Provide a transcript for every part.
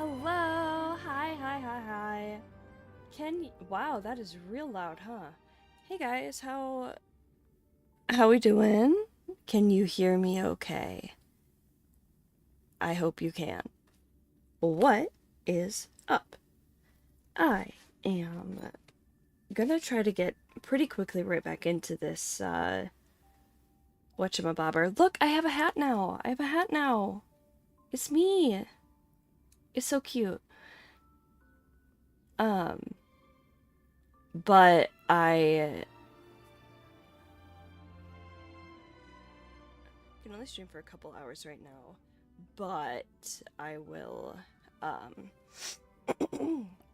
Hello! Hi. Wow, that is real loud, huh? Hey guys, how we doing? Can you hear me okay? I hope you can. What is up? I am gonna try to get pretty quickly right back into this, whatchamabobber. Look, I have a hat now! It's me! It's so cute. But I can only stream for a couple hours right now, but I will,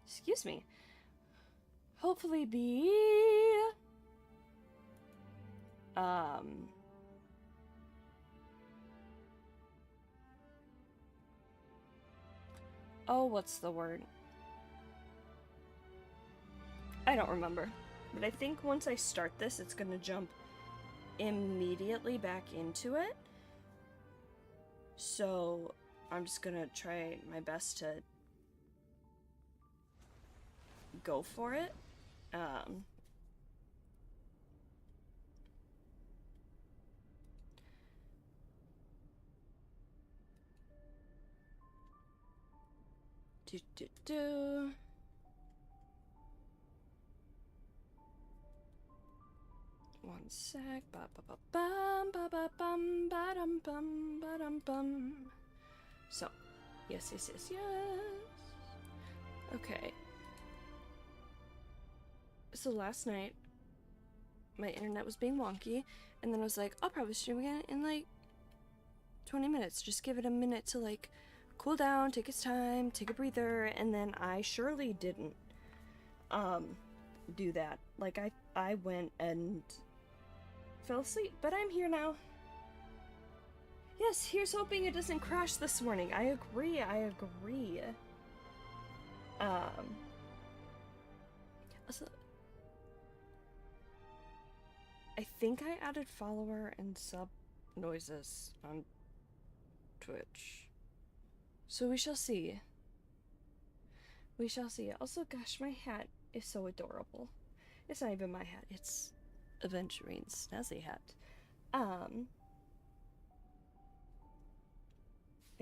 excuse me, hopefully be, oh, what's the word? I don't remember, but I think once I start this, it's gonna jump immediately back into it. So I'm just gonna try my best to go for it. Do. One sec. Ba ba ba bum ba ba bum ba dum bum ba dum bum. So, yes. Okay. So last night, my internet was being wonky, and then I was like, I'll probably stream again in like 20 minutes. Just give it a minute to like cool down, take its time, take a breather, and then I surely didn't do that. Like I went and fell asleep, but I'm here now. Yes, here's hoping it doesn't crash this morning. I agree. Also, I think I added follower and sub noises on Twitch. So we shall see. Also, gosh, my hat is so adorable. It's not even my hat, it's Aventurine's Snazzy Hat. I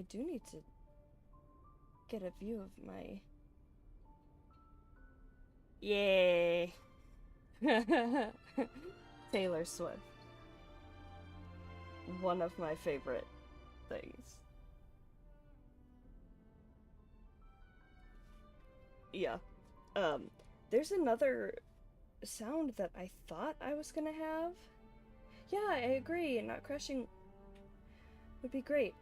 do need to get a view of my... Yay! Taylor Swift. One of my favorite things. Yeah. There's another sound that I thought I was gonna have. Yeah, I agree. Not crashing would be great.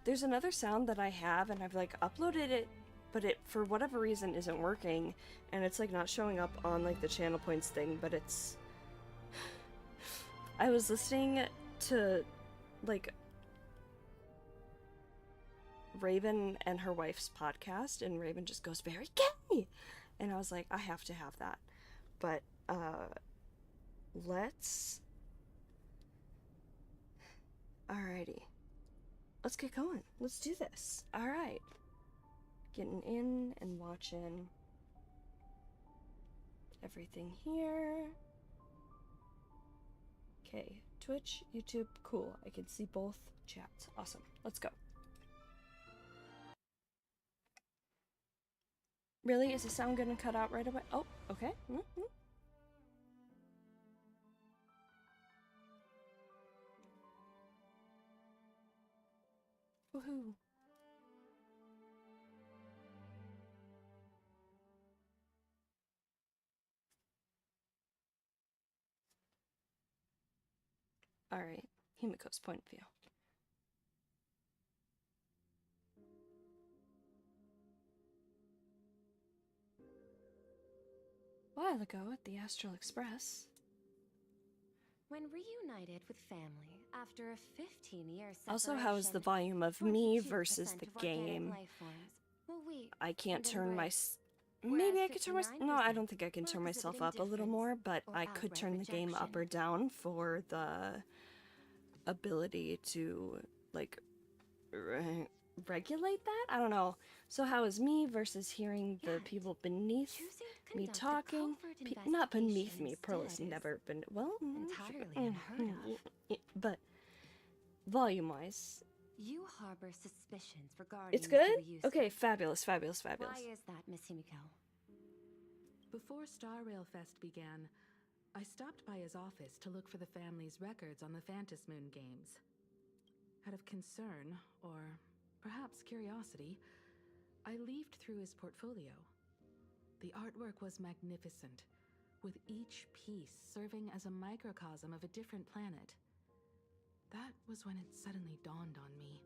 There's another sound that I have, and I've like uploaded it, but it for whatever reason isn't working, and it's like not showing up on like the channel points thing, but it's... I was listening to like Raven and her wife's podcast, and Raven just goes very gay, and I was like, I have to have that. But let's... Alrighty. Let's get going. Let's do this. Alright. Getting in and watching everything here. Okay, Twitch, YouTube, cool. I can see both chats. Awesome. Let's go. Really? Is the sound gonna cut out right away? Oh, okay. Woohoo. Alright, Himiko's point of view. A while ago at the Astral Express. When reunited with family after a 15-year separation, also, how is the volume of me versus the game? I can't turn my... Maybe I could turn my... No, I don't think I can turn myself up a little more, but I could turn the game up or down for the ability to, like, regulate that? I don't know. So how is me versus hearing the Yet, people beneath choosing to me conduct a talking? covert Not beneath investigation me. Pearl has instead is never been. Well, entirely unheard of. but volume-wise, You harbor suspicions regarding it's Mr. good. Ryusuke. Okay, fabulous, fabulous, fabulous. Why is that, Miss Himiko? Before Star Rail Fest began, I stopped by his office to look for the family's records on the Phantom Moon games. Out of concern, or perhaps curiosity, I leafed through his portfolio. The artwork was magnificent, with each piece serving as a microcosm of a different planet. That was when it suddenly dawned on me.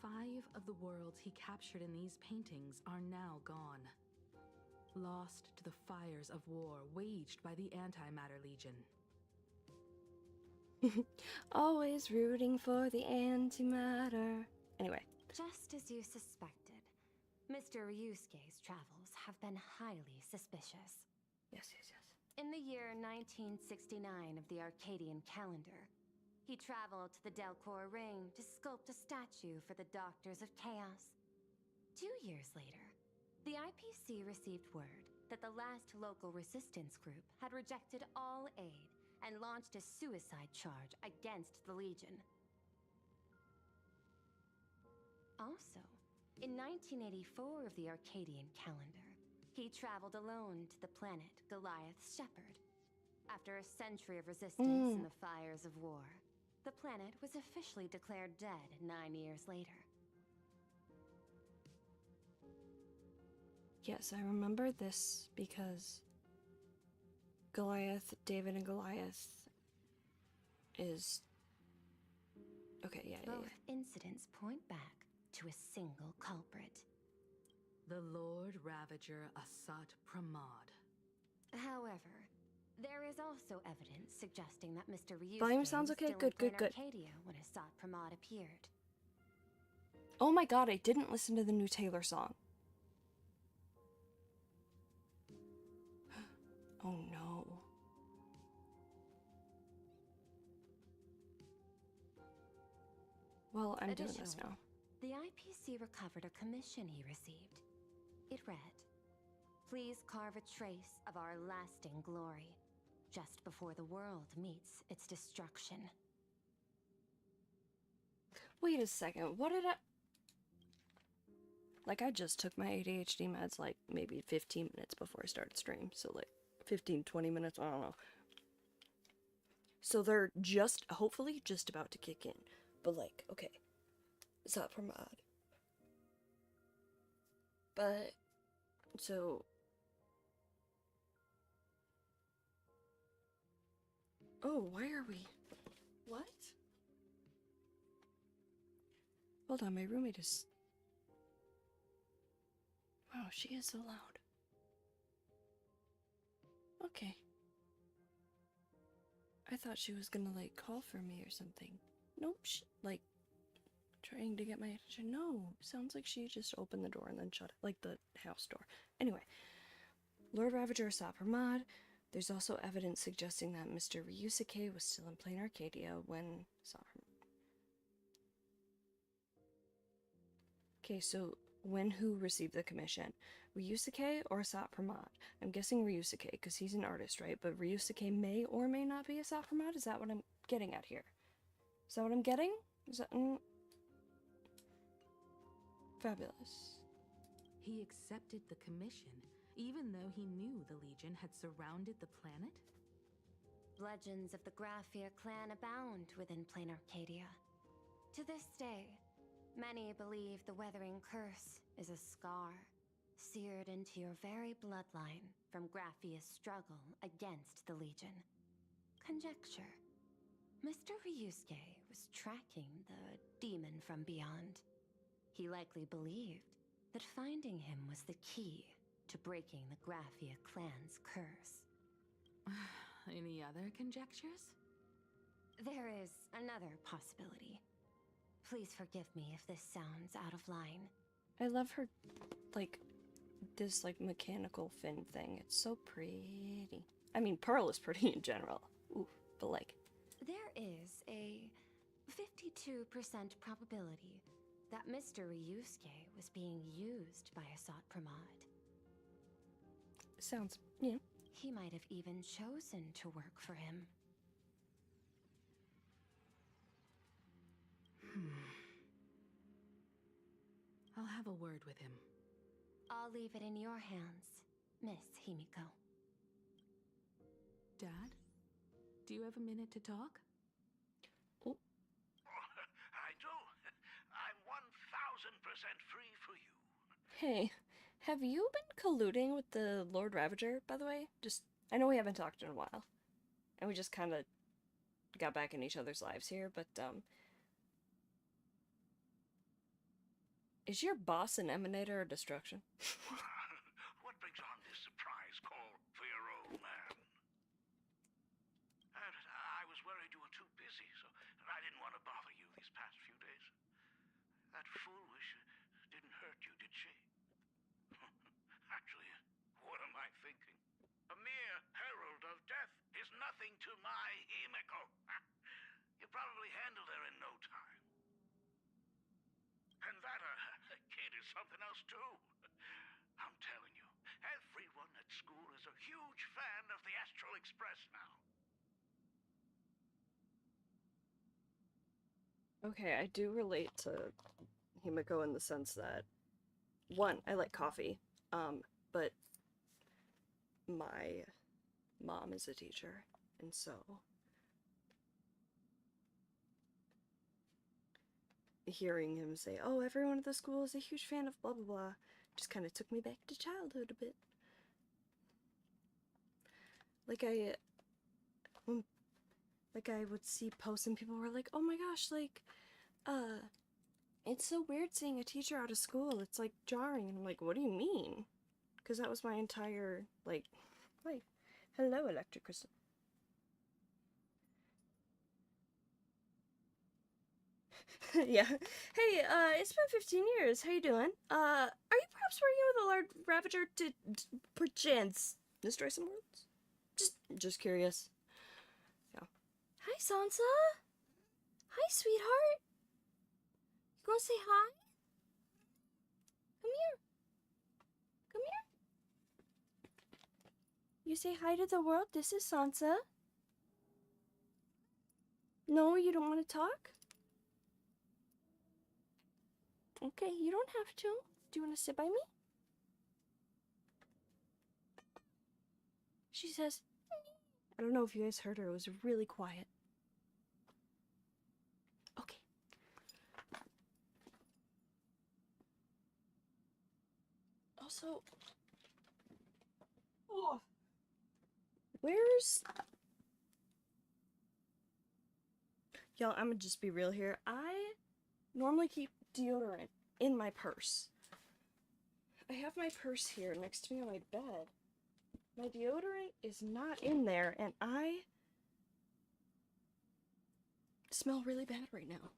5 of the worlds he captured in these paintings are now gone, lost to the fires of war waged by the Antimatter Legion. Always rooting for the antimatter. Anyway. Just as you suspected, Mr. Ryusuke's travels have been highly suspicious. Yes, yes, yes. In the year 1969 of the Arcadian calendar, he traveled to the Delcor Ring to sculpt a statue for the Doctors of Chaos. 2 years later, the IPC received word that the last local resistance group had rejected all aid and launched a suicide charge against the Legion. Also, in 1984 of the Arcadian calendar, he traveled alone to the planet Goliath's Shepherd. After a century of resistance in the fires of war, the planet was officially declared dead 9 years later. Yes, I remember this because Goliath, David and Goliath is... Okay, yeah. Both incidents point back to a single culprit. The Lord Ravager Asat Pramod. However, there is also evidence suggesting that Mr. Ryusuke Volume sounds okay. was still Good, in good, good. Arcadia when Asat Pramod appeared. Oh my god, I didn't listen to the new Taylor song. Oh no. Well, I'm doing this now. The IPC recovered a commission he received. It read, "Please carve a trace of our lasting glory, just before the world meets its destruction." Wait a second, what did I... Like, I just took my ADHD meds, like, maybe 15 minutes before I started stream, so, like, 15, 20 minutes, I don't know. So they're just, hopefully, just about to kick in. But, like, okay, it's not for mod. But, so... Oh, why are we... What? Hold on, my roommate is... Wow, she is so loud. Okay. I thought she was gonna, like, call for me or something. Nope, like, trying to get my attention. No, sounds like she just opened the door and then shut it, like the house door. Anyway, Lord Ravager Asat Pramod. There's also evidence suggesting that Mr. Ryusuke was still in plain Arcadia when Okay, so when who received the commission? Ryusuke or Asat Pramod? I'm guessing Ryusuke, because he's an artist, right? But Ryusuke may or may not be Asat Pramod? Is that what I'm getting at here? Is that what I'm getting? Is that... Fabulous. He accepted the commission, even though he knew the Legion had surrounded the planet? Legends of the Graphia clan abound within plain Arcadia. To this day, many believe the Weathering Curse is a scar seared into your very bloodline from Graphia's struggle against the Legion. Conjecture. Mr. Ryusuke was tracking the demon from beyond. He likely believed that finding him was the key to breaking the Graphia clan's curse. Any other conjectures? There is another possibility. Please forgive me if this sounds out of line. I love her, like, this, like, mechanical fin thing. It's so pretty. I mean, Pearl is pretty in general. Ooh, but, like... There is a 52% probability that Mr. Ryusuke was being used by Asat Pramod. Sounds, yeah. He might have even chosen to work for him. I'll have a word with him. I'll leave it in your hands, Miss Himiko. Dad? Do you have a minute to talk? Oh. I do. I'm 1000% free for you. Hey, have you been colluding with the Lord Ravager, by the way? I know we haven't talked in a while. And we just kind of got back in each other's lives here, but, is your boss an emanator of destruction? What brings on this surprise call for your old man? I was worried you were too busy, so I didn't want to bother you these past few days. That foolish didn't hurt you, did she? Actually, what am I thinking? A mere herald of death is nothing to my Himiko. You probably handled her in no time. And that kid is something else too. I'm telling you, everyone at school is a huge fan of the Astral Express now. Okay, I do relate to Himiko in the sense that, one, I like coffee, but my mom is a teacher, and so hearing him say, oh, everyone at the school is a huge fan of blah blah blah, just kind of took me back to childhood a bit. Like I would see posts and people were like, oh my gosh, like, it's so weird seeing a teacher out of school. It's like jarring. And I'm like, what do you mean? Because that was my entire, like, life. Hello, Electric Crystal. Yeah. Hey, it's been 15 years. How you doing? Are you perhaps working with a Lord Ravager to perchance destroy some worlds? Just curious. Yeah. Hi, Sansa. Hi, sweetheart. You gonna say hi? Come here. Come here. You say hi to the world. This is Sansa. No, you don't want to talk? Okay, you don't have to. Do you want to sit by me? She says, I don't know if you guys heard her. It was really quiet. Okay. Also, oh, where's... Y'all, I'm gonna just be real here. I normally keep deodorant in my purse. I have my purse here next to me on my bed. My deodorant is not in there, and I smell really bad right now.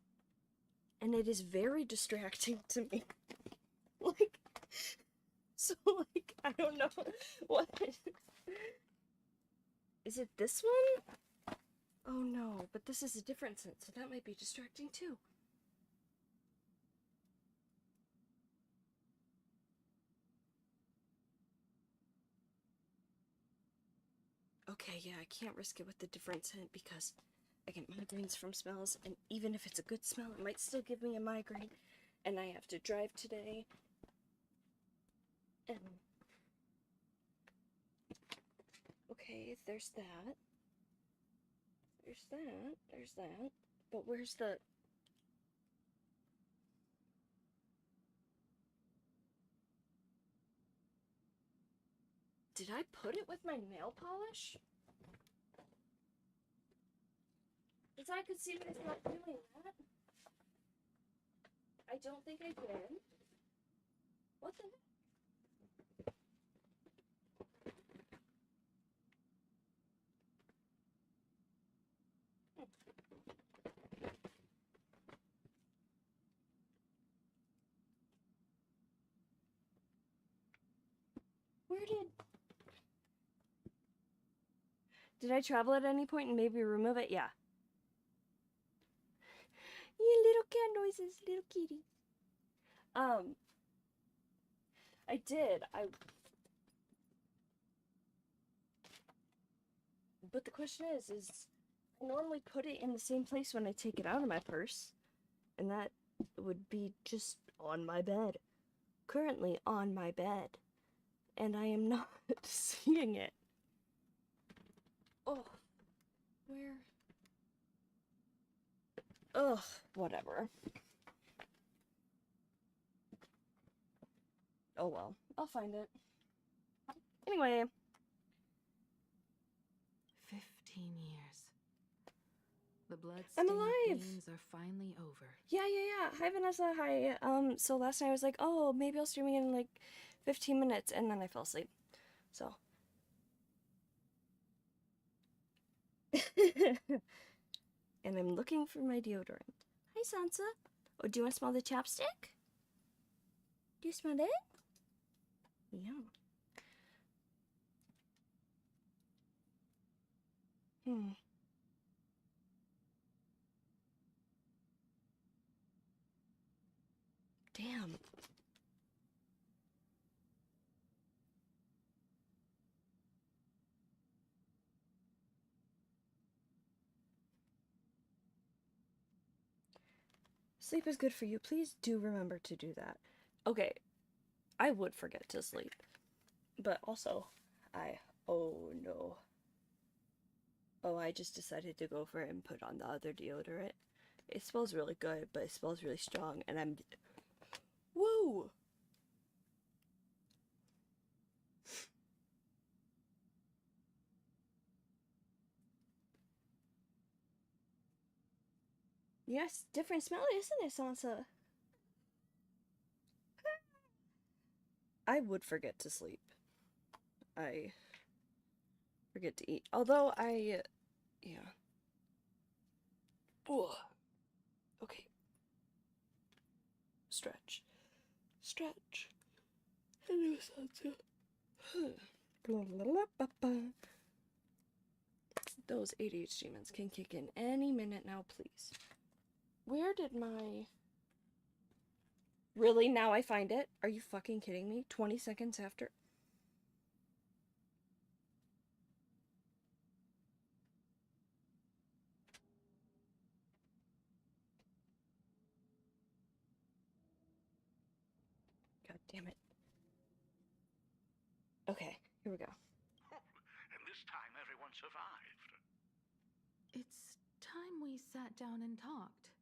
And it is very distracting to me. Like, so, like, I don't know what. Is it this one? Oh no, but this is a different scent, so that might be distracting too. Okay, yeah, I can't risk it with the different scent because I get migraines from smells, and even if it's a good smell, it might still give me a migraine, and I have to drive today. And okay, there's that. There's that. There's that. But where's the... Did I put it with my nail polish? Because I could see myself doing that. I don't think I did. What the heck? Where did I travel at any point and maybe remove it? Yeah. You little cat noises, little kitty. I did. But the question is I normally put it in the same place when I take it out of my purse, and that would be just on my bed. Currently on my bed, and I am not seeing it. Oh, where? Ugh, whatever. Oh well, I'll find it. Anyway. 15 years. The I'm blood-stained alive! games are finally over. Yeah. Hi, Vanessa. Hi. So last night I was like, oh, maybe I'll stream again in like 15 minutes, and then I fell asleep. So. And I'm looking for my deodorant. Hi, Sansa. Oh, do you want to smell the chapstick? Do you smell it? Yeah. Damn. Sleep is good for you. Please do remember to do that. Okay, I would forget to sleep. But also, oh no. Oh, I just decided to go for it and put on the other deodorant. It smells really good, but it smells really strong, and I'm... Woo! Yes, different smell, isn't it, Sansa? I would forget to sleep. I forget to eat. Although yeah. Ugh. Okay. Stretch. Stretch. Hello, Sansa. Those ADHD demons can kick in any minute now, please. Where did my... Really? Now I find it? Are you fucking kidding me? 20 seconds after... God damn it. Okay, here we go. And this time everyone survived. It's time we sat down and talked.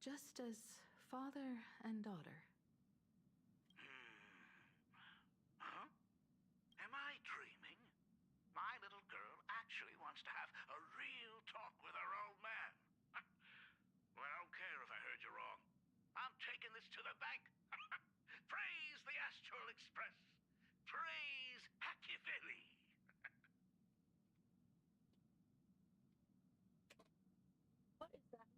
Just as father and daughter. Huh? Am I dreaming? My little girl actually wants to have a real talk with her old man. Well, I don't care if I heard you wrong. I'm taking this to the bank. Praise the Astral Express. Praise Machiavelli. What is that?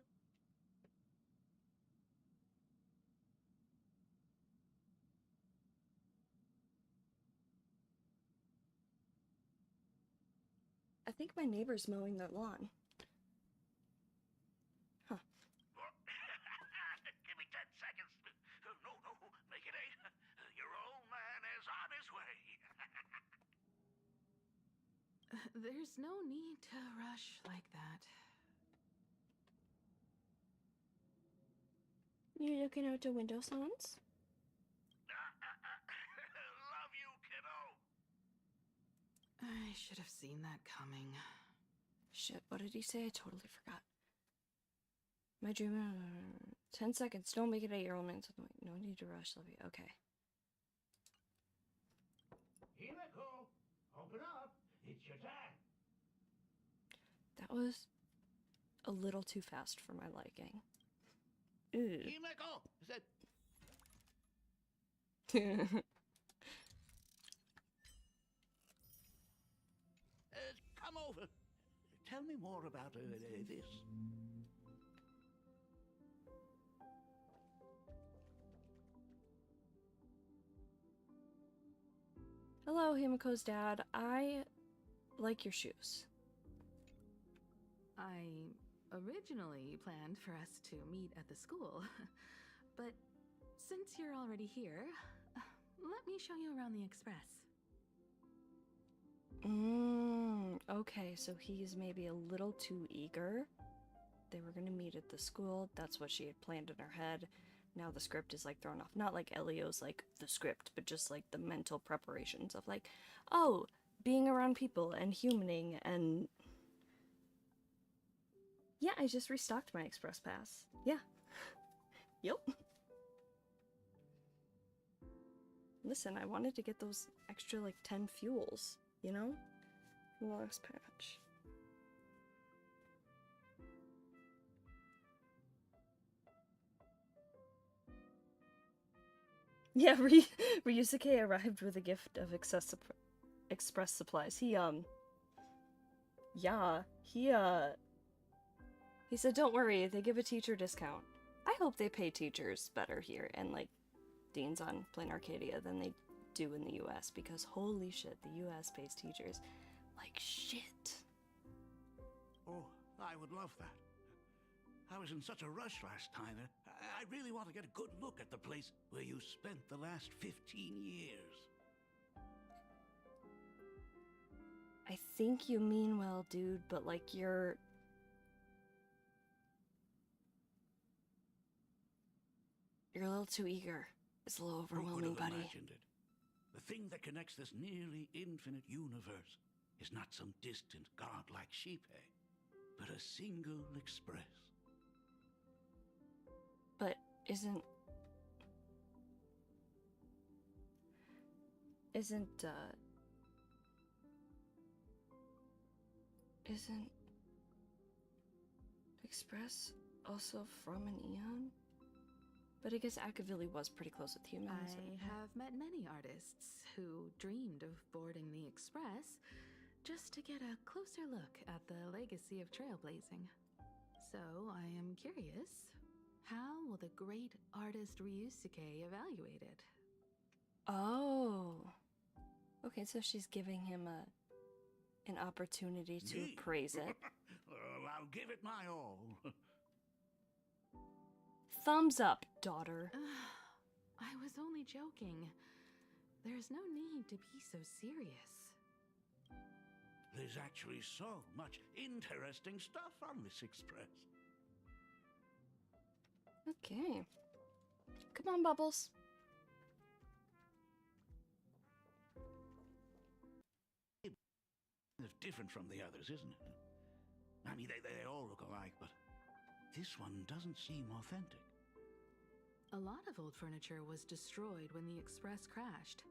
I think my neighbor's mowing their lawn. Huh. Give me 10 seconds. No, make it 8. Your old man is on his way. There's no need to rush like that. You looking out the window, Sans? Love you, kiddo. I should have seen that coming. Shit, what did he say? I totally forgot. My dream... 10 seconds. Don't make it 8-year-old man. No need to rush, love you. Okay. Himeko, open up. It's your time. That was a little too fast for my liking. Ew. Himeko, said... Come over. Tell me more about this. Hello, Himiko's dad. I like your shoes. I originally planned for us to meet at the school, but since you're already here, let me show you around the Express. Okay, so he's maybe a little too eager. They were gonna meet at the school. That's what she had planned in her head. Now the script is like thrown off. Not like Elio's like the script, but just like the mental preparations of like, oh, being around people and humaning and... Yeah, I just restocked my Express Pass. Yeah. Yep. Listen, I wanted to get those extra like 10 fuels, you know? Last patch. Yeah, Ryusuke arrived with a gift of express supplies. Yeah, he said, don't worry, they give a teacher discount. I hope they pay teachers better here and, like, deans on Plain Arcadia than they do in the US, because holy shit, the US pays teachers like shit. Oh, I would love that. I was in such a rush last time. I really want to get a good look at the place where you spent the last 15 years. I think you mean well, dude, but like you're a little too eager. It's a little Who could overwhelming, have buddy. imagined it? The thing that connects this nearly infinite universe is not some distant godlike sheephead, but a single express. But isn't Express also from an Eon? But I guess Akavili was pretty close with humans. I have met many artists who dreamed of boarding the Express just to get a closer look at the legacy of trailblazing. So I am curious, how will the great artist Ryusuke evaluate it? Oh. Okay, so she's giving him an opportunity to Me? praise it. Well, I'll give it my all. Thumbs up, daughter. I was only joking. There's no need to be so serious. There's actually so much interesting stuff on this express. Okay. Come on, Bubbles. It's different from the others, isn't it? I mean, they all look alike, but this one doesn't seem authentic. A lot of old furniture was destroyed when the Express crashed.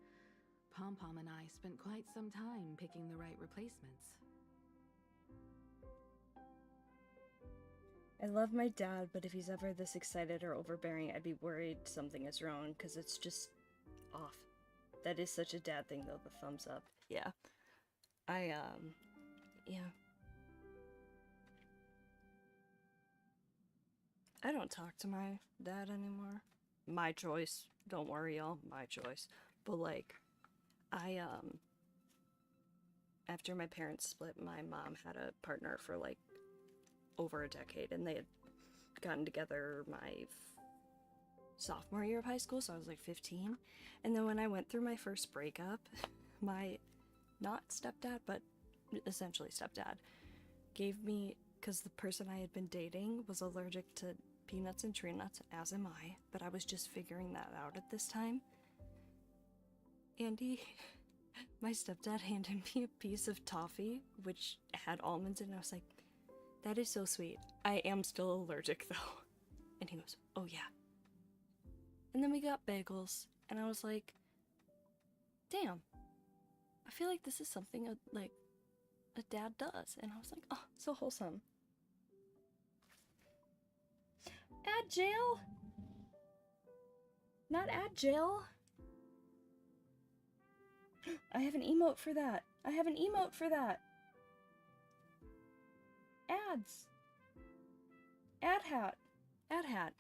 Pom-Pom and I spent quite some time picking the right replacements. I love my dad, but if he's ever this excited or overbearing, I'd be worried something is wrong, because it's just off. That is such a dad thing, though, the thumbs up. Yeah. Yeah. I don't talk to my dad anymore. My choice. Don't worry, y'all. My choice. But, like, after my parents split, my mom had a partner for, like, over a decade, and they had gotten together my sophomore year of high school, so I was, like, 15. And then when I went through my first breakup, my, not stepdad, but essentially stepdad, gave me, because the person I had been dating was allergic to peanuts and tree nuts, as am I, but I was just figuring that out at this time. Andy, my stepdad handed me a piece of toffee, which had almonds in it. I was like, that is so sweet. I am still allergic, though. And he goes, oh yeah. And then we got bagels, and I was like, damn, I feel like this is something a dad does. And I was like, oh, so wholesome. Add jail? Not add jail? I have an emote for that. I have an emote for that. Ads. Ad hat. Ad hat.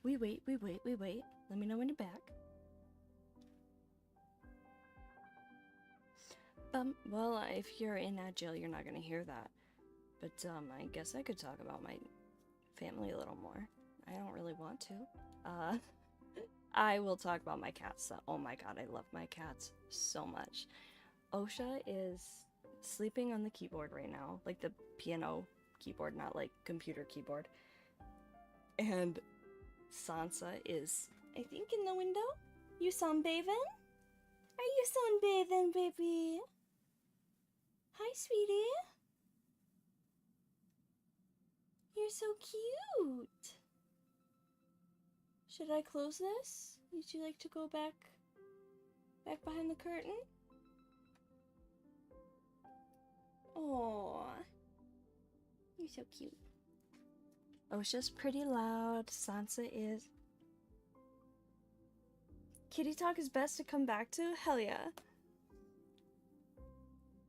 We wait. Let me know when you're back. Well, if you're in that jail, you're not gonna hear that. But, I guess I could talk about my family a little more. I don't really want to. I will talk about my cats. Oh my god, I love my cats so much. Osha is sleeping on the keyboard right now, like the piano keyboard, not like computer keyboard. And Sansa is, I think, in the window. You sunbathing? Are you sunbathing, baby? Hi, sweetie. You're so cute. Should I close this? Would you like to go back behind the curtain? Aww. You're so cute. Osha's pretty loud. Sansa is... Kitty talk is best to come back to? Hell yeah.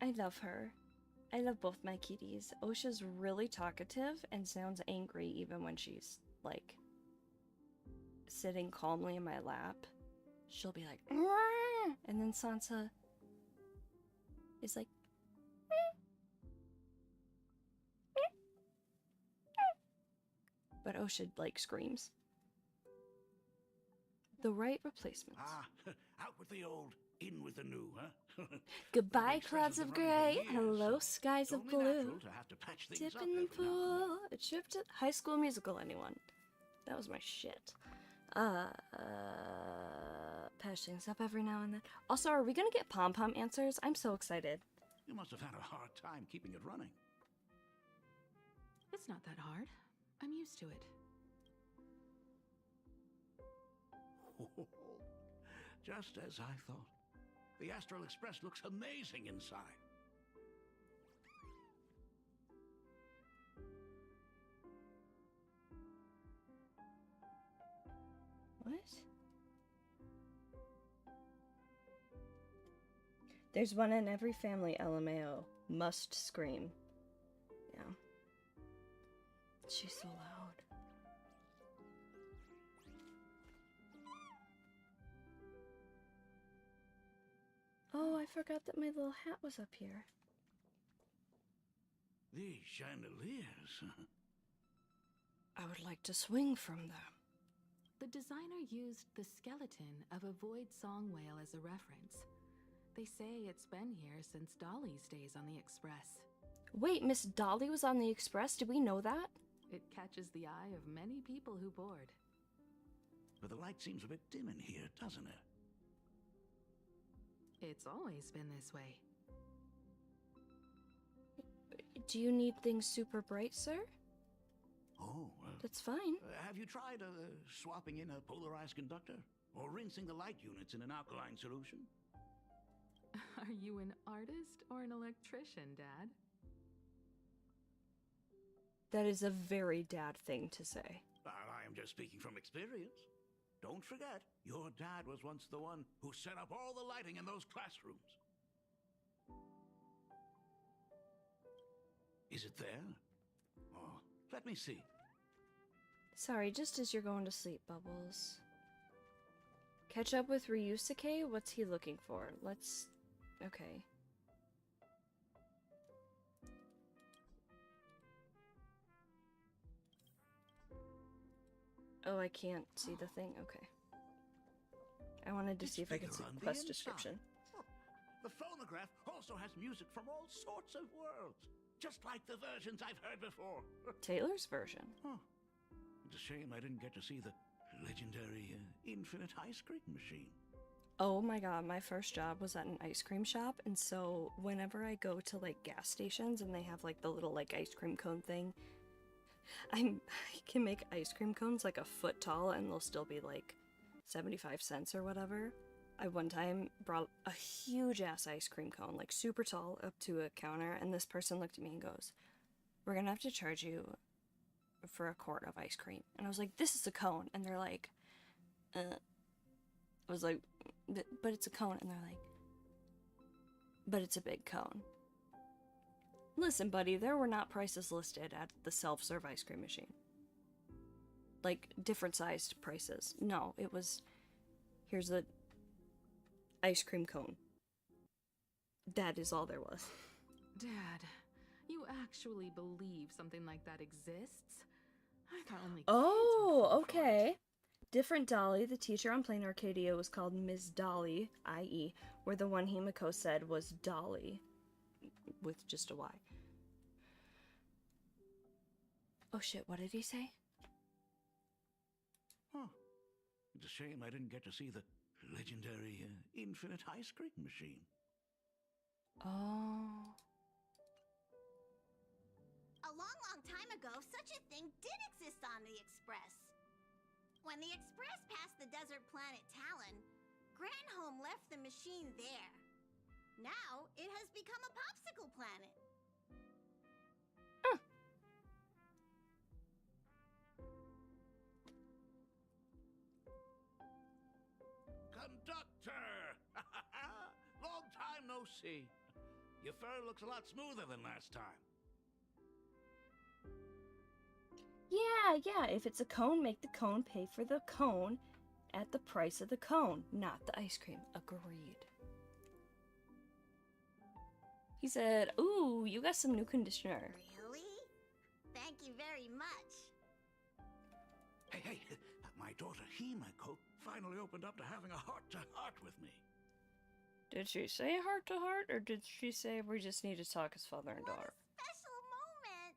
I love her. I love both my kitties. Osha's really talkative and sounds angry even when she's, like, sitting calmly in my lap. She'll be like, "Rrrr!" And then Sansa is like, but Osha, like, screams. The right replacements. Ah, out with the old, in with the new, huh? Goodbye, big clouds specials of been running gray. for years, Hello, so skies it's of only blue. natural to have to patch things Dip up in the every now and then. pool. A trip to High School Musical, anyone? That was my shit. Patch things up every now and then. Also, are we gonna get pom-pom answers? I'm so excited. You must have had a hard time keeping it running. It's not that hard. I'm used to it. Just as I thought. The Astral Express looks amazing inside. What? There's one in every family, LMAO. Must scream. Yeah. She's so loud. Oh, I forgot that my little hat was up here. These chandeliers. I would like to swing from them. The designer used the skeleton of a void song whale as a reference. They say it's been here since Dolly's days on the Express. Wait, Miss Dolly was on the Express? Did we know that? It catches the eye of many people who board. But the light seems a bit dim in here, doesn't it? It's always been this way. Do you need things super bright, sir? Oh, That's fine. have you tried swapping in a polarized conductor? Or rinsing the light units in an alkaline solution? Are you an artist or an electrician, Dad? That is a very dad thing to say. I am just speaking from experience. Don't forget, your dad was once the one who set up all the lighting in those classrooms. Is it there? Oh, let me see. Sorry, just as you're going to sleep, Bubbles. Catch up with Ryusuke? What's he looking for? Let's... Okay. Oh, I can't see the thing? Okay. I wanted to see if I could see the quest description. The phonograph also has music from all sorts of worlds, just like the versions I've heard before. Taylor's version. Huh. It's a shame I didn't get to see the legendary infinite ice cream machine. Oh my god, my first job was at an ice cream shop, and so whenever I go to like gas stations and they have like the little like ice cream cone thing, I can make ice cream cones like a foot tall and they'll still be like 75 cents or whatever. I one time brought a huge ass ice cream cone, like super tall, up to a counter, and this person looked at me and goes, "We're gonna have to charge you for a quart of ice cream." And I was like, "This is a cone." And they're like, I was like, "But it's a cone." And they're like, "But it's a big cone." Listen, buddy, there were not prices listed at the self-serve ice cream machine. Like, different sized prices. No, it was, here's the ice cream cone. that is all there was. Dad, you actually believe something like that exists? I thought only kids Oh, would fall for it. okay. Different Dolly, the teacher on Plain Arcadia, was called Miss Dolly, i.e., where the one Himiko said was Dolly, with just a Y. Oh shit, what did he say? Huh. It's a shame I didn't get to see the legendary infinite ice cream machine. Oh. A long, long time ago, such a thing did exist on the Express. When the Express passed the desert planet Talon, Granholm left the machine there. Now, it has become a popsicle planet. Conductor! Long time no see. Your fur looks a lot smoother than last time. Yeah, if it's a cone, make the cone pay for the cone at the price of the cone, not the ice cream. Agreed. He said, ooh, you got some new conditioner. Really? Thank you very much. Hey, my daughter Himiko finally opened up to having a heart-to-heart with me. Did she say heart to heart, or did she say we just need to talk as father and What daughter? a special moment.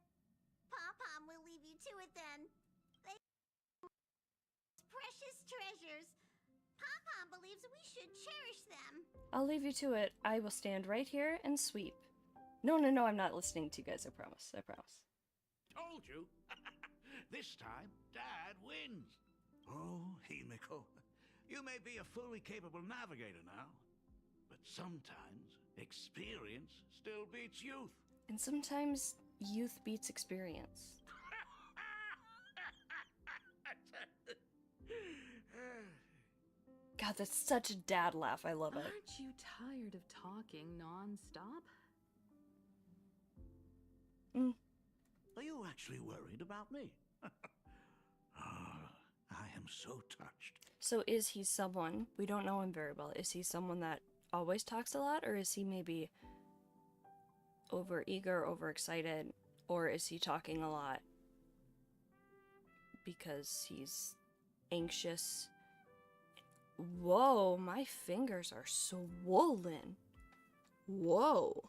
Pom-Pom will leave you to it then. They precious treasures. Pom-Pom believes we should cherish them. I'll leave you to it. I will stand right here and sweep. No, I'm not listening to you guys, I promise. Told you. This time, Dad wins. Oh, Himiko, you may be a fully capable navigator now, but sometimes experience still beats youth. And sometimes youth beats experience. God, that's such a dad laugh. I love it. Aren't you tired of talking non-stop? Are you actually worried about me? I am so touched. So is he someone, we don't know him very well, is he someone that always talks a lot, or is he maybe over-eager, overexcited, or is he talking a lot because he's anxious? Whoa, my fingers are swollen. Whoa.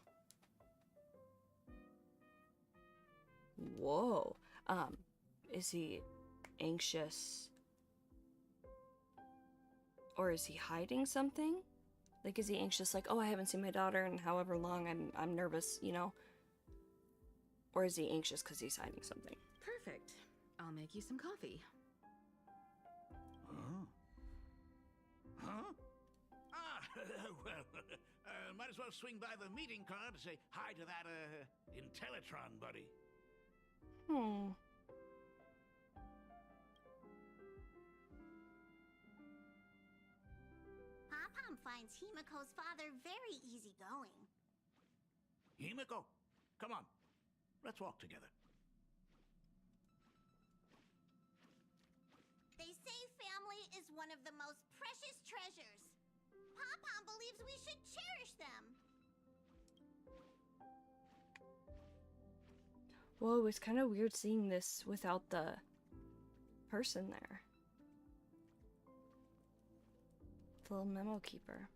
Is he anxious? Or is he hiding something? Like, is he anxious, like, oh, I haven't seen my daughter in however long, I'm nervous, you know? Or is he anxious because he's hiding something? Perfect. I'll make you some coffee. Huh? Well, might as well swing by the meeting car to say hi to that, Intellitron buddy. Pom-Pom finds Himiko's father very easygoing. Himiko, come on. Let's walk together. They say family is one of the most precious treasures. Pom-Pom believes we should cherish them. Whoa, it's kind of weird seeing this without the person there. The little memo keeper.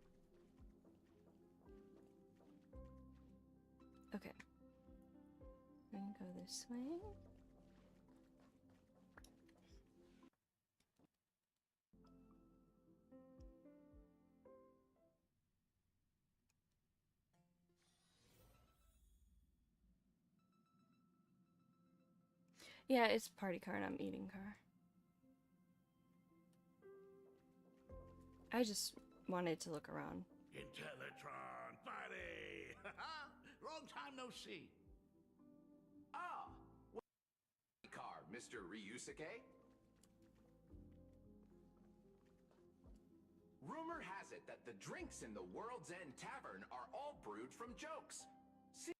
Okay. I'm gonna go this way. Yeah, it's party car and I'm eating car. I just wanted to look around. Intellitron buddy! Long time no see. Ah! Car, Mr. Ryusuke? Rumor has it that the drinks in the World's End Tavern are all brewed from jokes. See,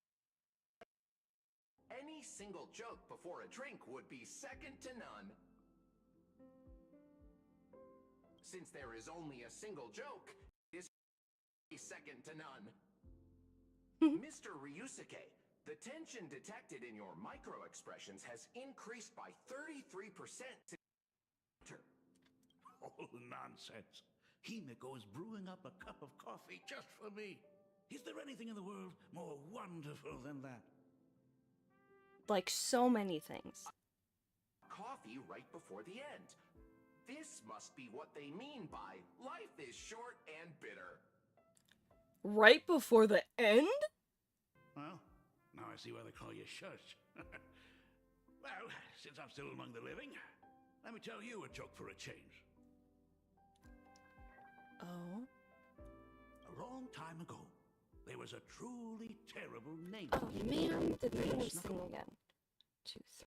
any single joke before a drink would be second to none. Since there is only a single joke, it is second to none. Mr. Ryusuke, the tension detected in your micro-expressions has increased by 33% to... Oh, nonsense. Himiko is brewing up a cup of coffee just for me. Is there anything in the world more wonderful than that? Like so many things. Coffee right before the end. This must be what they mean by life is short and bitter. Right before the end? Well, now I see why they call you Shush. Well, since I'm still among the living, let me tell you a joke for a change. Oh. A long time ago, there was a truly terrible name. Oh man, the names thing again. 2, 3.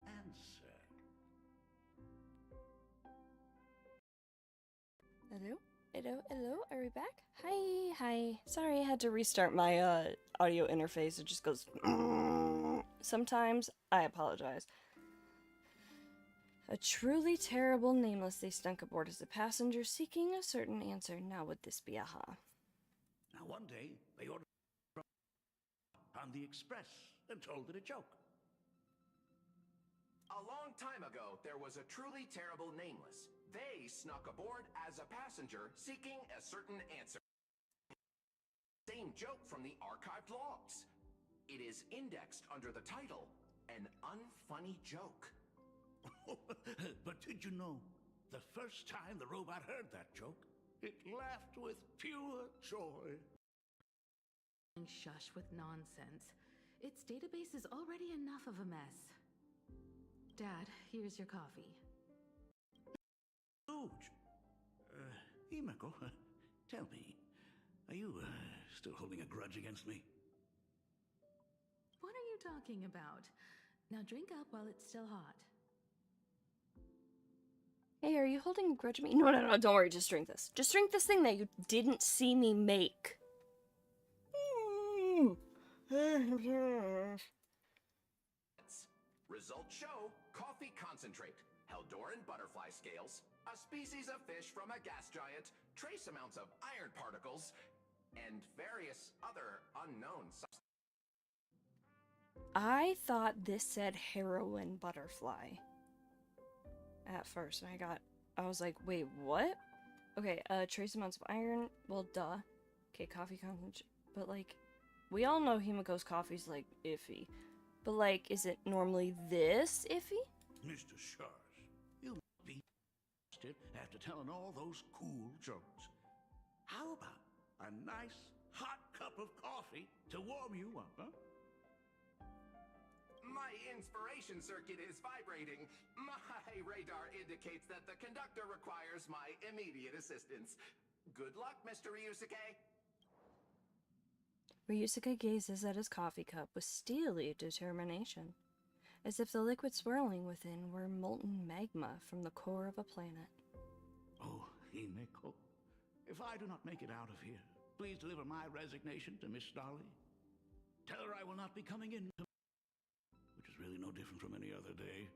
Answer. Hello? Hello? Hello? Are we back? Hi, hi. Sorry, I had to restart my audio interface. It just goes sometimes. I apologize. A truly terrible nameless they stunk aboard as a passenger seeking a certain answer. Now would this be aha? Now one day, they ordered on the express and told it a joke. A long time ago, there was a truly terrible nameless. They snuck aboard as a passenger seeking a certain answer. Same joke from the archived logs. It is indexed under the title, An Unfunny Joke. But did you know, the first time the robot heard that joke, it laughed with pure joy. Shush with nonsense. Its database is already enough of a mess. Dad, here's your coffee. Huge. Himiko, tell me, are you still holding a grudge against me? What are you talking about? Now drink up while it's still hot. Hey, are you holding a grudge at me? No, no, no, don't worry, just drink this. Just drink this thing that you didn't see me make. Results show coffee concentrate, Heldoran butterfly scales, a species of fish from a gas giant, trace amounts of iron particles, and various other unknown substances. I thought this said heroin butterfly at first, and I was like, wait, what? Okay, trace amounts of iron, well, duh. Okay, coffee concentrate, but like, we all know Himiko's coffee's like iffy. But like, is it normally this iffy? Mr. Shars, you must be exhausted after telling all those cool jokes. How about a nice hot cup of coffee to warm you up, huh? My inspiration circuit is vibrating. My radar indicates that the conductor requires my immediate assistance. Good luck, Mr. Ryusuke. Ryusuke gazes at his coffee cup with steely determination, as if the liquid swirling within were molten magma from the core of a planet. Oh, Himiko, if I do not make it out of here, please deliver my resignation to Miss Dolly. Tell her I will not be coming in, which is really no different from any other day.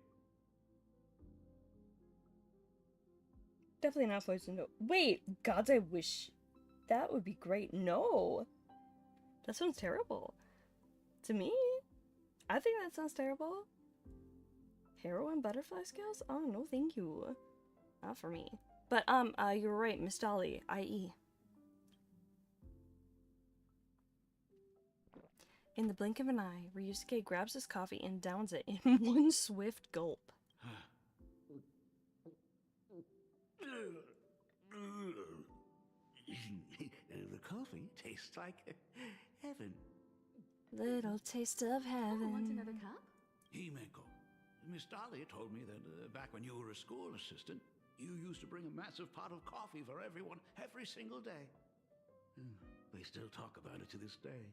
Definitely not poison. No. Wait, gods, I wish that would be great. No, that sounds terrible. To me, I think that sounds terrible. Heroin butterfly scales? Oh no, thank you. Not for me. But you're right, Miss Dolly, i.e. In the blink of an eye, Ryusuke grabs his coffee and downs it in one swift gulp. The coffee tastes like heaven. Little taste of heaven. Oh, want another cup? Himeko, Miss Dolly told me that back when you were a school assistant, you used to bring a massive pot of coffee for everyone every single day. They still talk about it to this day.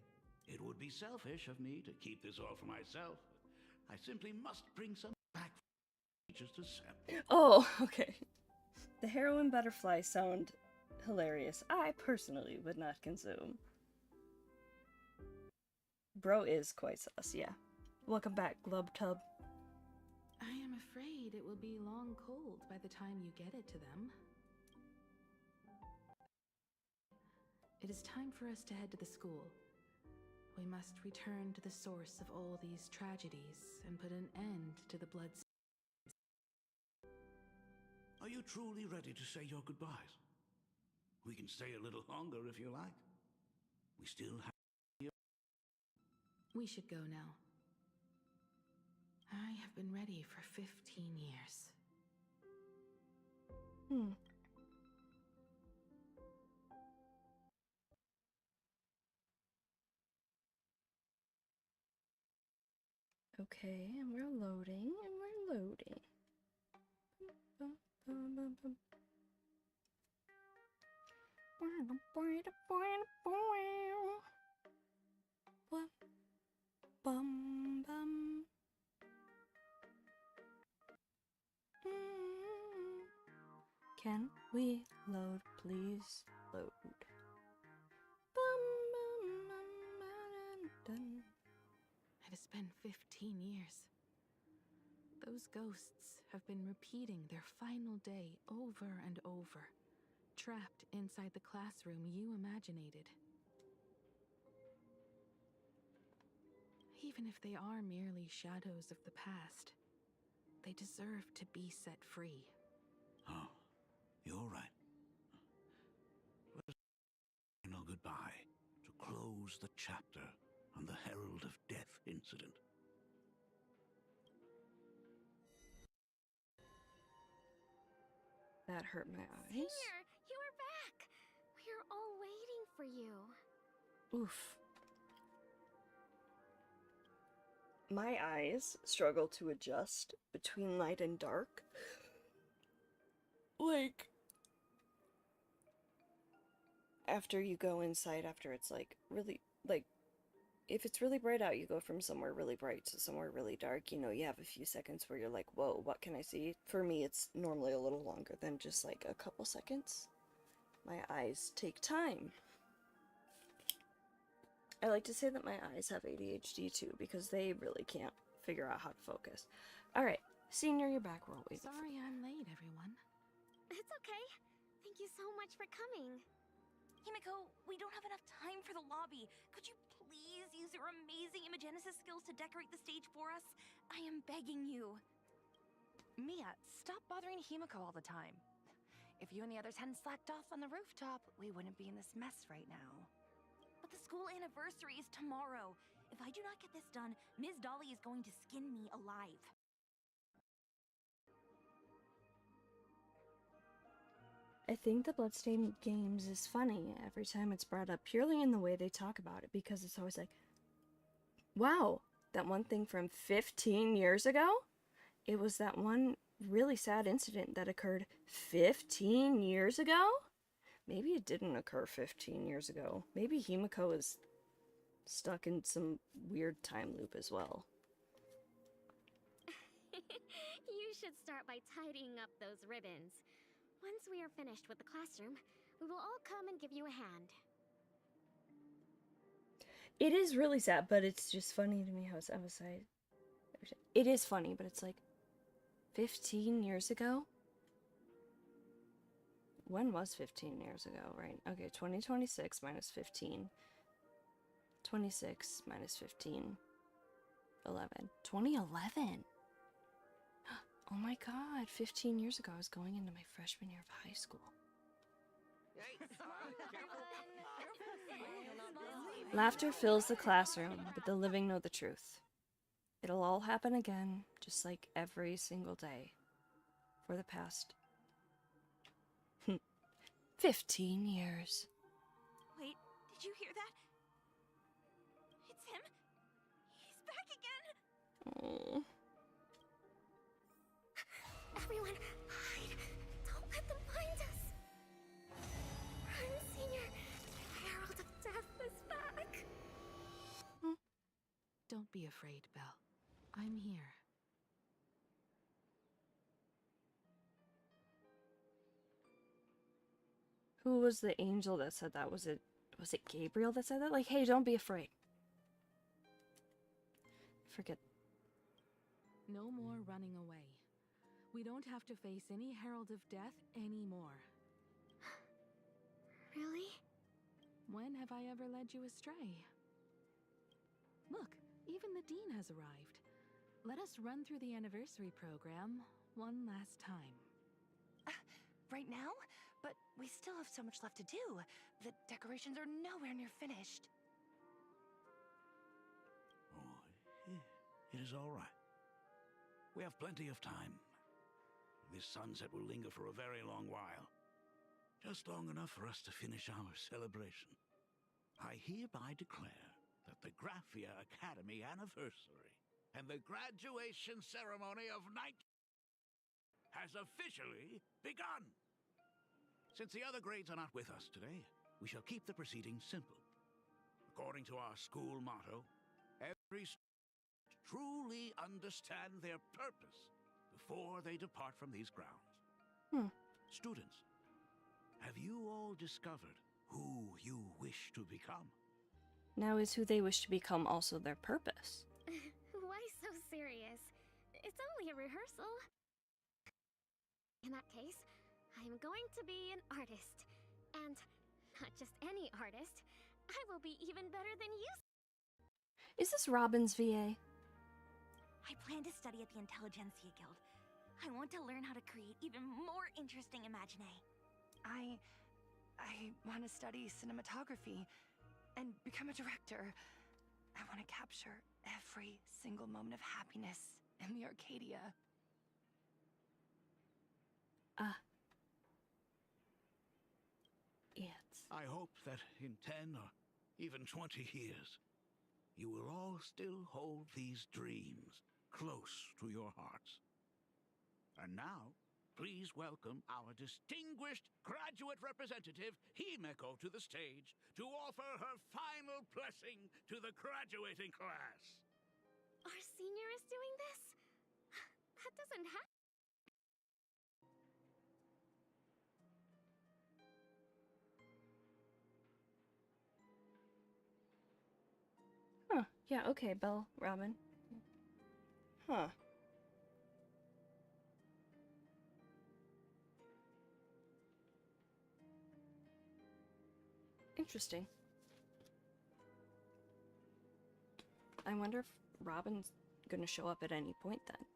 It would be selfish of me to keep this all for myself. I simply must bring some back for teachers to sample. Oh, okay. The heroin butterfly sound hilarious. I personally would not consume. Bro is quite sus, yeah. Welcome back, Glubtub. I am afraid it will be long cold by the time you get it to them. It is time for us to head to the school. We must return to the source of all these tragedies and put an end to the blood. Are you truly ready to say your goodbyes? We can stay a little longer if you like. We still have... We should go now. I have been ready for 15 years. Okay, and we're loading, and we're loading. Bum bum. Can we load, please? Load. It has been 15 years. Those ghosts have been repeating their final day over and over, trapped inside the classroom you imaginated. Even if they are merely shadows of the past, they deserve to be set free. Oh, you're right. Let us say no goodbye to close the chapter on the Herald of Death incident. That hurt my eyes. Senior, you are back! We're all waiting for you. Oof. My eyes struggle to adjust between light and dark. Like, after you go inside, after it's like really, like, if it's really bright out, you go from somewhere really bright to somewhere really dark. You know, you have a few seconds where you're like, whoa, what can I see? For me, it's normally a little longer than just like a couple seconds. My eyes take time. I like to say that my eyes have ADHD too, because they really can't figure out how to focus. Alright, Senior, you're back. We're all waiting. Sorry I'm late, everyone. It's okay. Thank you so much for coming. Himiko, we don't have enough time for the lobby. Could you please use your amazing Imagenesis skills to decorate the stage for us? I am begging you. Mia, stop bothering Himiko all the time. If you and the others hadn't slacked off on the rooftop, we wouldn't be in this mess right now. But the school anniversary is tomorrow. If I do not get this done, Ms. Dolly is going to skin me alive. I think the Bloodstained Games is funny every time it's brought up, purely in the way they talk about it, because it's always like, wow, that one thing from 15 years ago? It was that one really sad incident that occurred 15 years ago? Maybe it didn't occur 15 years ago. Maybe Himiko is stuck in some weird time loop as well. You should start by tidying up those ribbons. Once we are finished with the classroom, we will all come and give you a hand. It is really sad, but it's just funny to me how it's outside. It is funny, but it's like 15 years ago? When was 15 years ago, right? Okay, 2026 minus 15. 26 minus 15. 11. 2011! Oh my god, 15 years ago I was going into my freshman year of high school. Laughter fills the classroom, but the living know the truth. It'll all happen again, just like every single day. For the past 15 years. Wait, did you hear that? It's him? He's back again! Oh. Everyone, hide! Don't let them find us! Run, Senior! The Herald of Death is back! Don't be afraid, Belle. I'm here. Who was the angel that said that? Was it Gabriel that said that? Like, hey, don't be afraid. Forget. No more running away. We don't have to face any Herald of Death anymore. Really? When have I ever led you astray? Look, even the dean has arrived. Let us run through the anniversary program one last time. Right now? But we still have so much left to do. The decorations are nowhere near finished. Oh, it is all right. We have plenty of time. This sunset will linger for a very long while. Just long enough for us to finish our celebration. I hereby declare that the Graphia Academy anniversary and the graduation ceremony of has officially begun. Since the other grades are not with us today, we shall keep the proceedings simple. According to our school motto, every student truly understand their purpose before they depart from these grounds. Students, have you all discovered who you wish to become? Now is who they wish to become also their purpose? Why so serious? It's only a rehearsal. In that case, I'm going to be an artist. And not just any artist. I will be even better than you. Is this Robin's VA? I plan to study at the Intelligentsia Guild. I want to learn how to create even more interesting imaginae. I want to study cinematography and become a director. I want to capture every single moment of happiness in the Arcadia. It's... I hope that in 10 or even 20 years, you will all still hold these dreams close to your hearts. And now, please welcome our distinguished graduate representative, Himeko, to the stage to offer her final blessing to the graduating class. Our senior is doing this? That doesn't happen. Huh. Yeah, okay, Belle, Robin. Huh. Interesting. I wonder if Robin's gonna show up at any point then.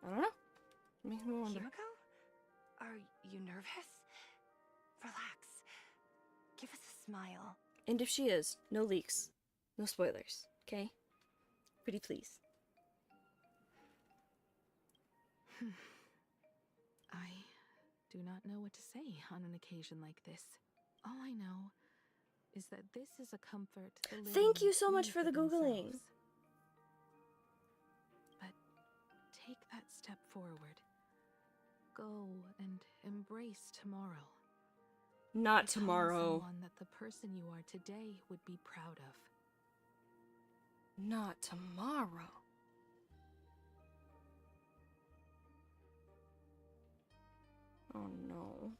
I don't know. Makes me wonder. Himeko? Are you nervous? Relax. Give us a smile. And if she is, no leaks. No spoilers, okay? Pretty please. I do not know what to say on an occasion like this. All I know is that this is a comfort the living Thank you so much need for the Googling. themselves. But take that step forward. Go and embrace tomorrow. Not Become tomorrow. someone that the person you are today would be proud of. Not tomorrow. Oh no.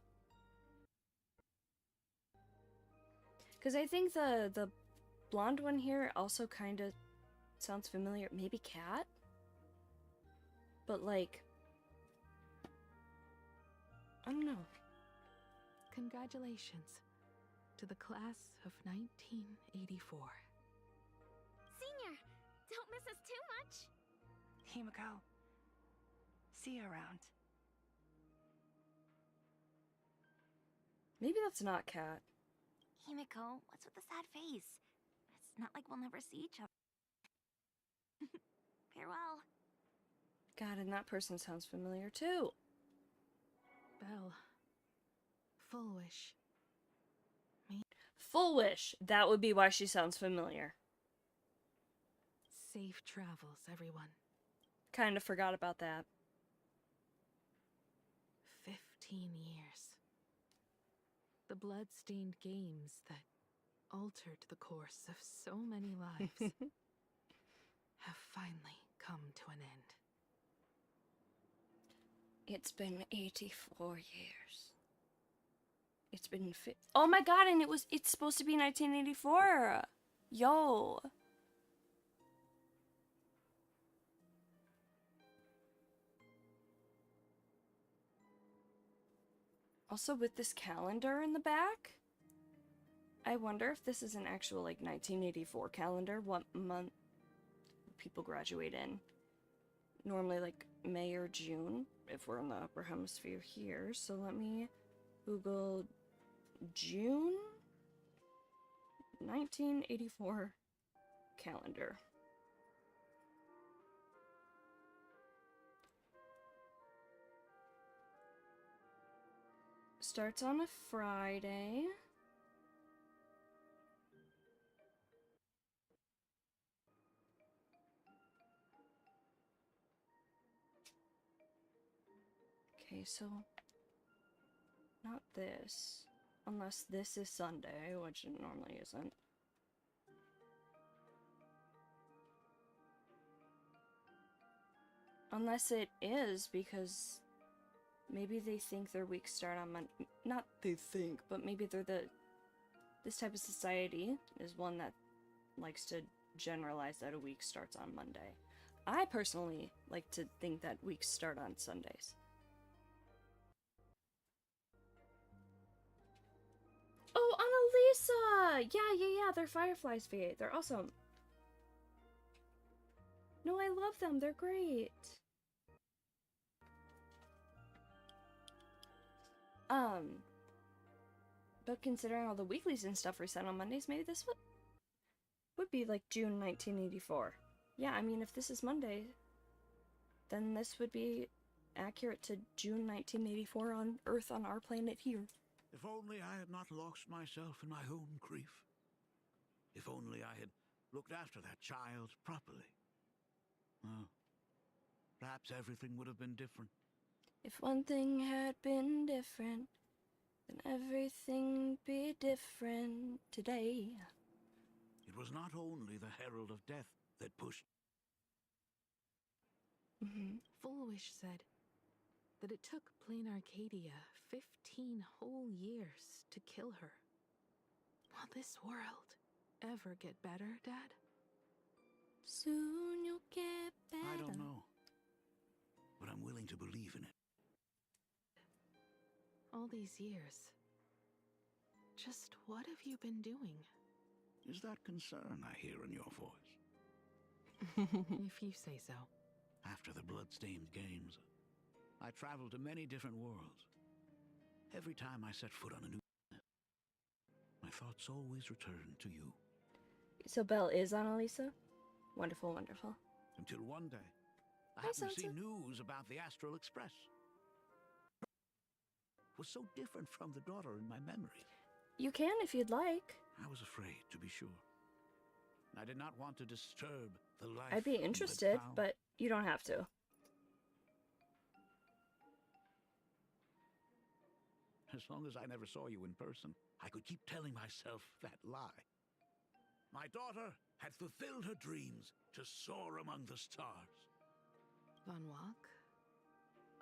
Because I think the blonde one here also kind of sounds familiar. Maybe Cat? But like... I don't know. Congratulations to the class of 1984. Senior, don't miss us too much. Himeko. See you around. Maybe that's not Cat. Himeko, what's with the sad face? It's not like we'll never see each other. Farewell. God, and that person sounds familiar too. Belle. Full wish. Full wish. That would be why she sounds familiar. Safe travels, everyone. Kind of forgot about that. 15 years. The blood-stained games that altered the course of so many lives have finally come to an end. It's been 84 years. It's been oh my god, and it's supposed to be 1984. Yo. Also with this calendar in the back. I wonder if this is an actual, like, 1984 calendar, what month people graduate in. Normally, like, May or June, if we're in the upper hemisphere here. So let me Google June 1984 calendar. Starts on a Friday. Okay, so not this. Unless this is Sunday, which it normally isn't. Unless it is, because maybe they think their weeks start on Monday. Not they think, but maybe they're this type of society is one that likes to generalize that a week starts on Monday. I personally like to think that weeks start on Sundays. Oh, Annalisa! Yeah, they're Fireflies V8. They're awesome. No, I love them. They're great. But considering all the weeklies and stuff are set on Mondays, maybe this would be like June 1984. Yeah, I mean, if this is Monday, then this would be accurate to June 1984 on Earth, on our planet here. If only I had not lost myself in my own grief. If only I had looked after that child properly. Well, perhaps everything would have been different. If one thing had been different, then everything be different today. It was not only the herald of death that pushed. Fullwish said that it took Plain Arcadia 15 whole years to kill her. Will this world ever get better, Dad? Soon you'll get better. I don't know, but I'm willing to believe in it. All these years, just what have you been doing? Is that concern I hear in your voice? If you say so. After the blood-stained games, I traveled to many different worlds. Every time I set foot on a new planet, my thoughts always returned to you. So Belle is Annalisa? Wonderful, wonderful. Until one day, I Hi, happened to see Sansa. news about the Astral Express. It was so different from the daughter in my memory. You can if you'd like. I was afraid, to be sure. I did not want to disturb the life I'd be you had interested, found. but you don't have to. As long as I never saw you in person, I could keep telling myself that lie. My daughter had fulfilled her dreams to soar among the stars. Von Walk?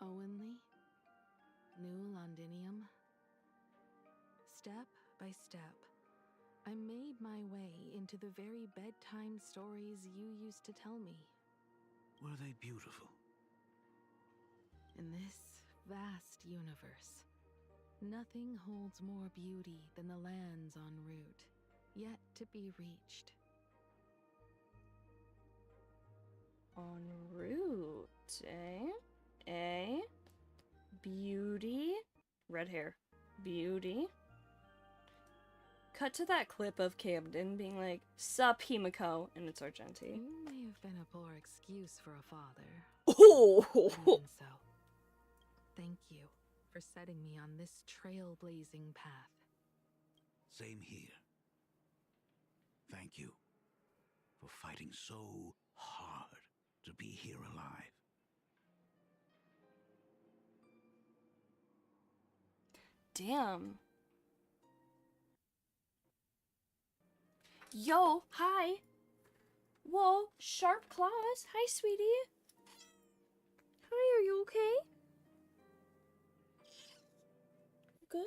Owenly? New Londinium? Step by step, I made my way into the very bedtime stories you used to tell me. Were they beautiful? In this vast universe, nothing holds more beauty than the lands en route, yet to be reached. En route, eh? Eh? Beauty? Red hair. Beauty? Cut to that clip of Camden being like, "Sup, Himiko," and it's Argenti. You may have been a poor excuse for a father. Oh! Even so, thank you for setting me on this trailblazing path. Same here. Thank you for fighting so hard to be here alive. Damn. Yo, hi. Whoa, sharp claws. Hi, sweetie. Hi, are you okay? Good?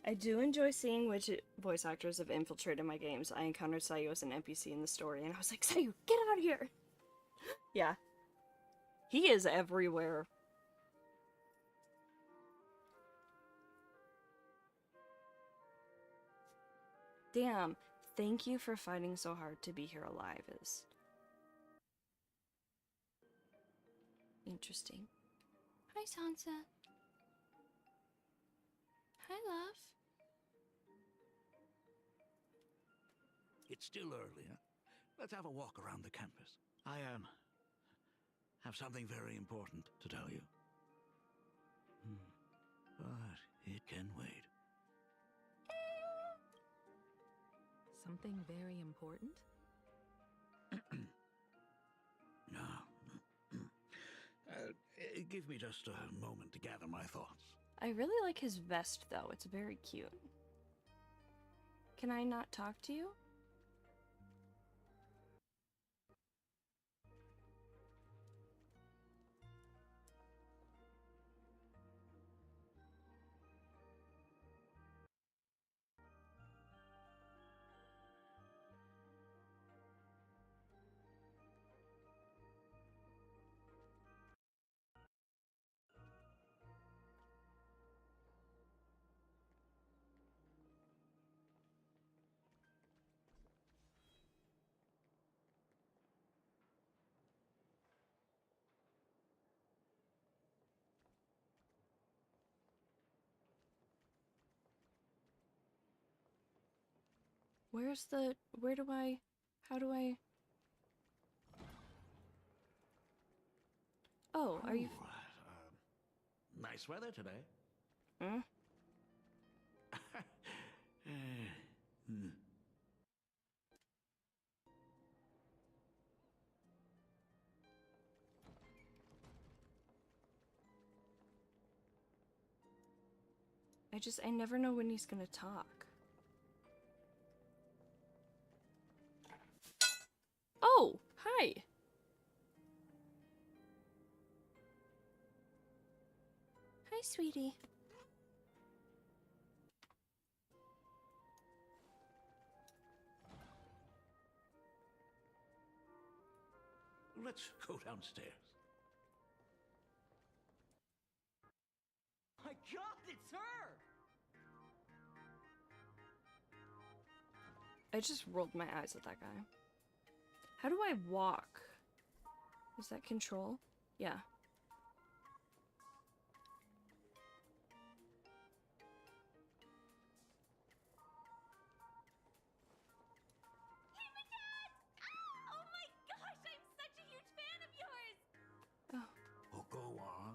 I do enjoy seeing which voice actors have infiltrated my games. I encountered Sayu as an NPC in the story, and I was like, Sayu, get out of here! Yeah. He is everywhere. Damn. Thank you for fighting so hard to be here alive is interesting. Hi, Sansa. Hi, love. It's still early, huh? Let's have a walk around the campus. I have something very important to tell you. But it can wait. Something very important? No. Give me just a moment to gather my thoughts. I really like his vest, though. It's very cute. Can I not talk to you? How do I... Oh, are you... Nice weather today. Hmm? I never know when he's gonna talk. Oh, hi. Hi, sweetie. Let's go downstairs. My God, it's her! I just rolled my eyes at that guy. How do I walk? Is that control? Yeah. Hey, my dad! Ah! Oh my gosh, I'm such a huge fan of yours! Oh, Oh, go on.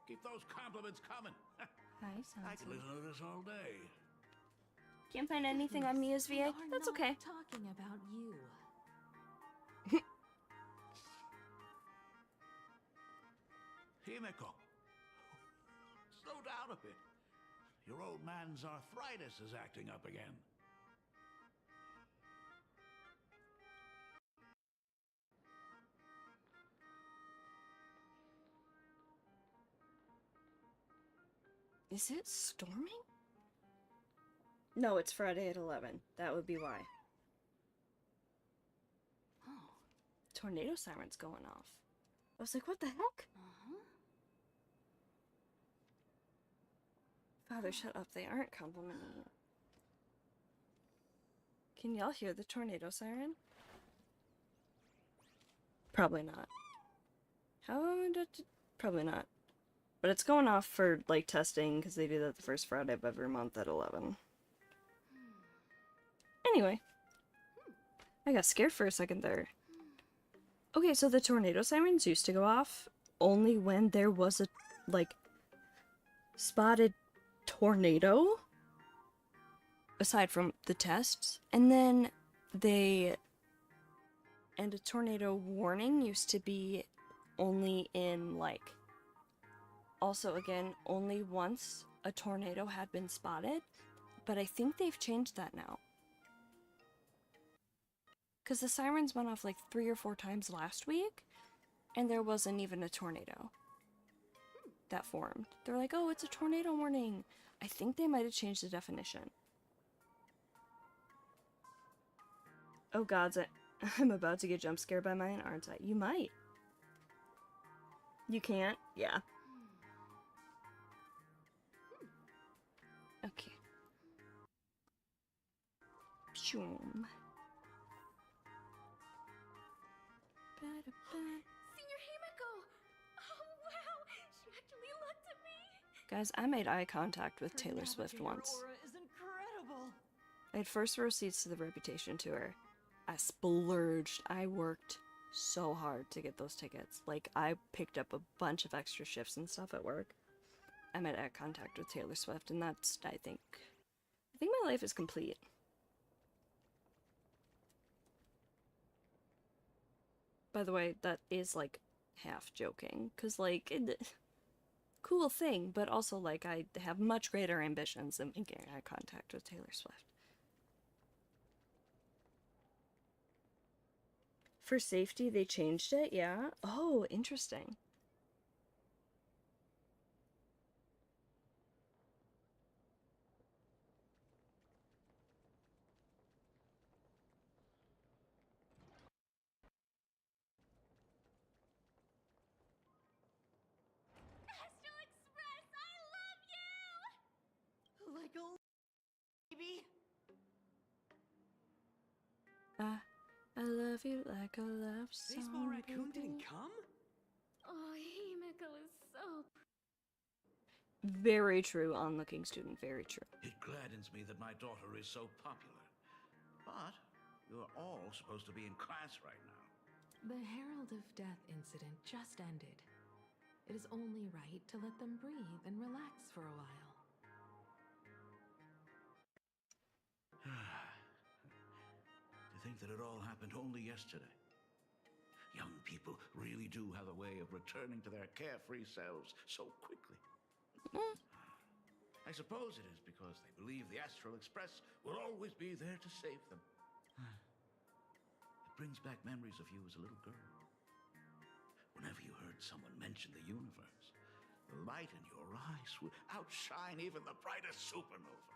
Keep those compliments coming. hi, I Sansa. could listen to this all day. Can't find anything on Mia's We VA? are That's not okay. talking about you. Himiko, slow down a bit. Your old man's arthritis is acting up again. Is it storming? No, it's Friday at 11. That would be why. Oh. Tornado siren's going off. I was like, what the heck? Uh-huh. Father, shut up. They aren't complimenting you. Can y'all hear the tornado siren? Probably not. Probably not. But it's going off for, like, testing, because they do that the first Friday of every month at 11. Anyway. I got scared for a second there. Okay, so the tornado sirens used to go off only when there was a, like, spotted tornado, aside from the tests, and then a tornado warning used to be only in, like, also again only once a tornado had been spotted, but I think they've changed that now, because the sirens went off like 3 or 4 times last week and there wasn't even a tornado that formed. They're like, oh, it's a tornado warning. I think they might have changed the definition. Oh gods, I'm about to get jump scared by mine, aren't I? You might. You can't? Yeah. Okay. Shoom. Senior Himiko! Oh, wow! She actually looked at me! Guys, I made eye contact with Taylor Swift once. Aura is incredible. I had first row seats to the Reputation tour. I splurged. I worked so hard to get those tickets. Like, I picked up a bunch of extra shifts and stuff at work. I made eye contact with Taylor Swift, and that's, I think my life is complete. By the way, that is, like, half joking, because, like, cool thing, but also, like, I have much greater ambitions than making eye contact with Taylor Swift. For safety, they changed it, yeah? Oh, interesting. Astral Express, I love you! Like a baby. I love you like a love song. Baseball Raccoon baby. didn't come? Oh, Himiko is so Very true, onlooking student, very true. It gladdens me that my daughter is so popular. But you're all supposed to be in class right now. The Herald of Death incident just ended. It is only right to let them breathe and relax for a while. To think that it all happened only yesterday. Young people really do have a way of returning to their carefree selves so quickly. I suppose it is because they believe the Astral Express will always be there to save them. It brings back memories of you as a little girl. Whenever you heard someone mention the universe, the light in your eyes would outshine even the brightest supernova.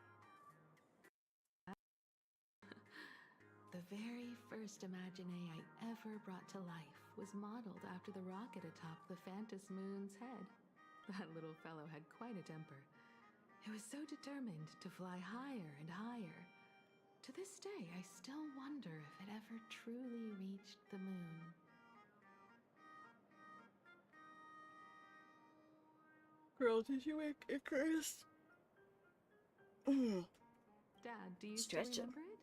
The very first Imagine I ever brought to life was modeled after the rocket atop the Phantom Moon's head. That little fellow had quite a temper. It was so determined to fly higher and higher. To this day, I still wonder if it ever truly reached the moon. Girl, did you make Icarus? Dad, do you Stretch it. still remember it?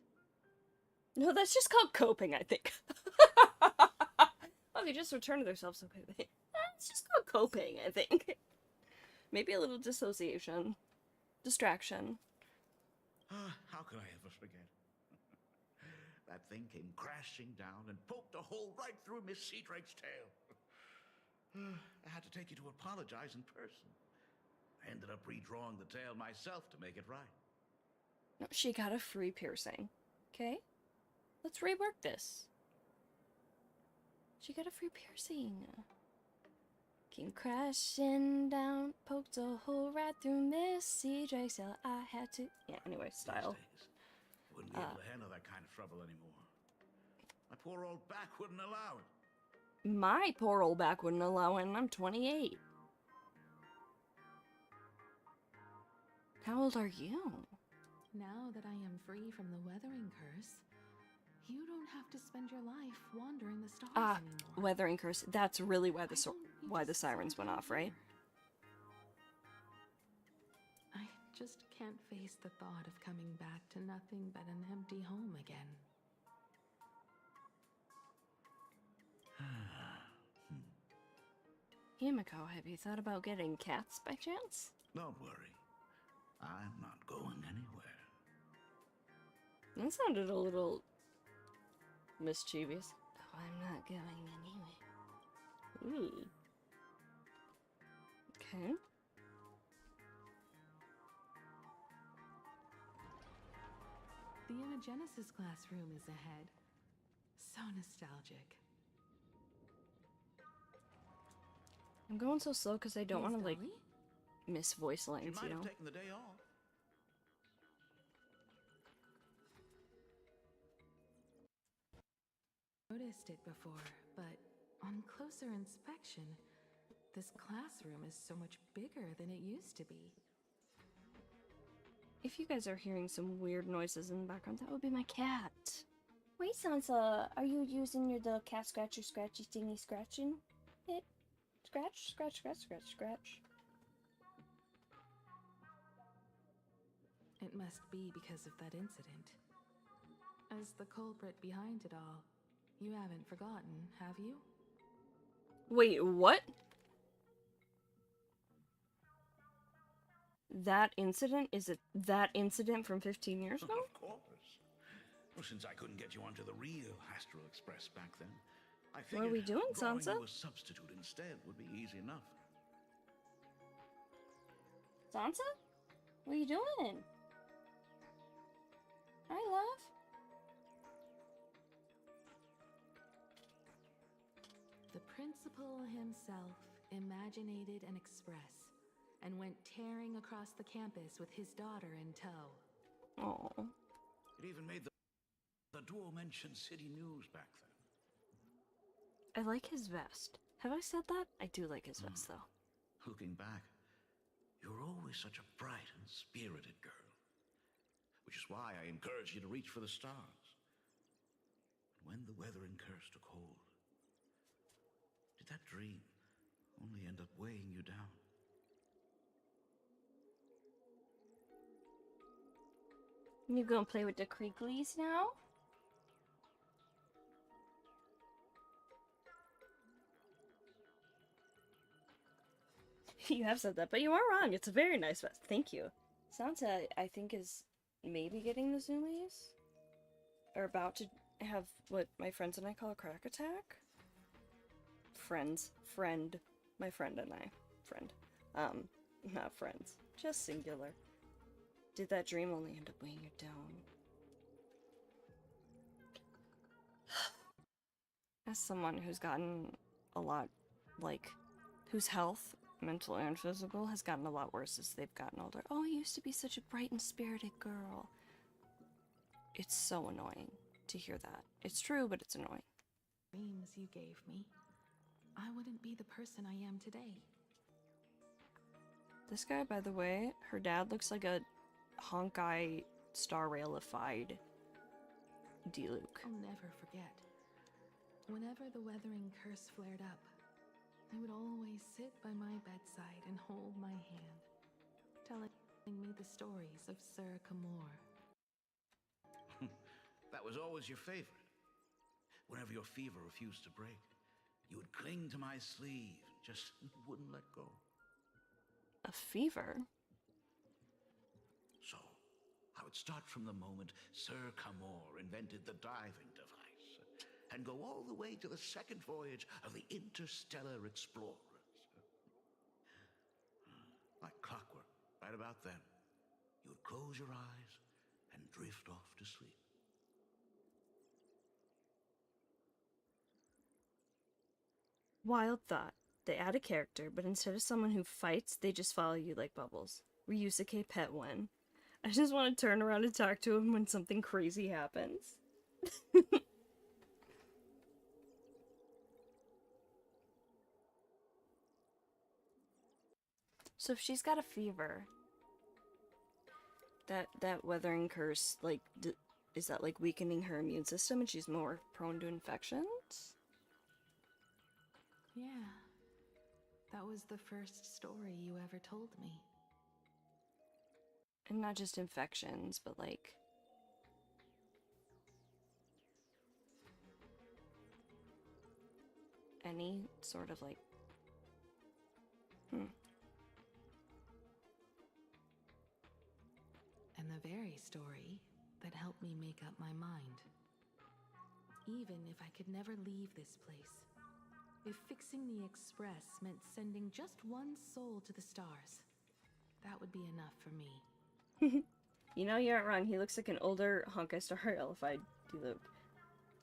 No, that's just called coping, I think. Oh, they just return to themselves so quickly. It's just called coping, I think. Maybe a little dissociation. Distraction. How could I ever forget? That thing came crashing down and poked a hole right through Miss Seadrake's tail. I had to take you to apologize in person. I ended up redrawing the tail myself to make it right. No, she got a free piercing. Okay? Let's rework this. She got a free piercing. Came crashing down, poked a hole right through Miss Seadrake's tail. I had to. Yeah, anyway, style. These days, wouldn't be able to handle that kind of trouble anymore. My poor old back wouldn't allow it. My poor old back wouldn't allow it, and I'm 28. How old are you? Now that I am free from the weathering curse, you don't have to spend your life wandering the stars anymore. Weathering curse. That's really why the Why don't you why the just sirens settle went off, right? here? I just can't face the thought of coming back to nothing but an empty home again. Himiko, have you thought about getting cats by chance? Don't worry. I'm not going anywhere. That sounded a little mischievous. Oh, I'm not going anywhere. Ooh. Okay. The Imagenesis classroom is ahead. So nostalgic. I'm going so slow because I don't Miss want to, like, Dolly? miss voice She lines, might you know? have taken the day off. Noticed it before, but on closer inspection, this classroom is so much bigger than it used to be. If you guys are hearing some weird noises in the background, that would be my cat. Wait, Sansa, are you using the cat scratcher scratchy thingy scratching it? Scratch, scratch, scratch, scratch, scratch. It must be because of that incident. As the culprit behind it all, you haven't forgotten, have you? Wait, what? That incident? Is it that incident from 15 years ago? Of course. Well, since I couldn't get you onto the real Astral Express back then, I figured What are we doing, drawing Sansa? you a substitute instead would be easy enough. Sansa? What are you doing? Hi, love. The principal himself imaginated an express and went tearing across the campus with his daughter in tow. Oh. It even made the duo mention City News back then. I like his vest. Have I said that? I do like his vest, though. Looking back, you're always such a bright and spirited girl. Which is why I encourage you to reach for the stars. When the weathering curse took hold, did that dream only end up weighing you down? You gonna play with the creaklies now? You have said that, but you are wrong. It's a very nice vest. Thank you. Sansa, I think, is maybe getting the zoomies? Or about to have what my friends and I call a crack attack? Friends. Friend. My friend and I. Friend. Not friends. Just singular. Did that dream only end up weighing you down? As someone who's gotten a lot, like, whose health, mental and physical, has gotten a lot worse as they've gotten older. Oh, you used to be such a bright and spirited girl. It's so annoying to hear that. It's true, but it's annoying. Dreams you gave me, I wouldn't be the person I am today. This guy, by the way, her dad looks like a honkai Star Railified D-Luke. I'll never forget. Whenever the weathering curse flared up, he would always sit by my bedside and hold my hand, telling me the stories of Sir Camor. That was always your favorite. Whenever your fever refused to break, you would cling to my sleeve, just wouldn't let go. A fever? So, I would start from the moment Sir Camor invented the diving device, and go all the way to the second voyage of the Interstellar Explorers. Like clockwork, right about then, you would close your eyes and drift off to sleep. Wild thought. They add a character, but instead of someone who fights, they just follow you like Bubbles. Ryusuke Pet Wen. I just want to turn around and talk to him when something crazy happens. So if she's got a fever, that weathering curse, like, is that like weakening her immune system and she's more prone to infections? Yeah, that was the first story you ever told me. And not just infections, but like any sort of like And the very story that helped me make up my mind. Even if I could never leave this place, if fixing the express meant sending just one soul to the stars, that would be enough for me. You know, you aren't wrong. He looks like an older Honkai Star Railified D-Luke.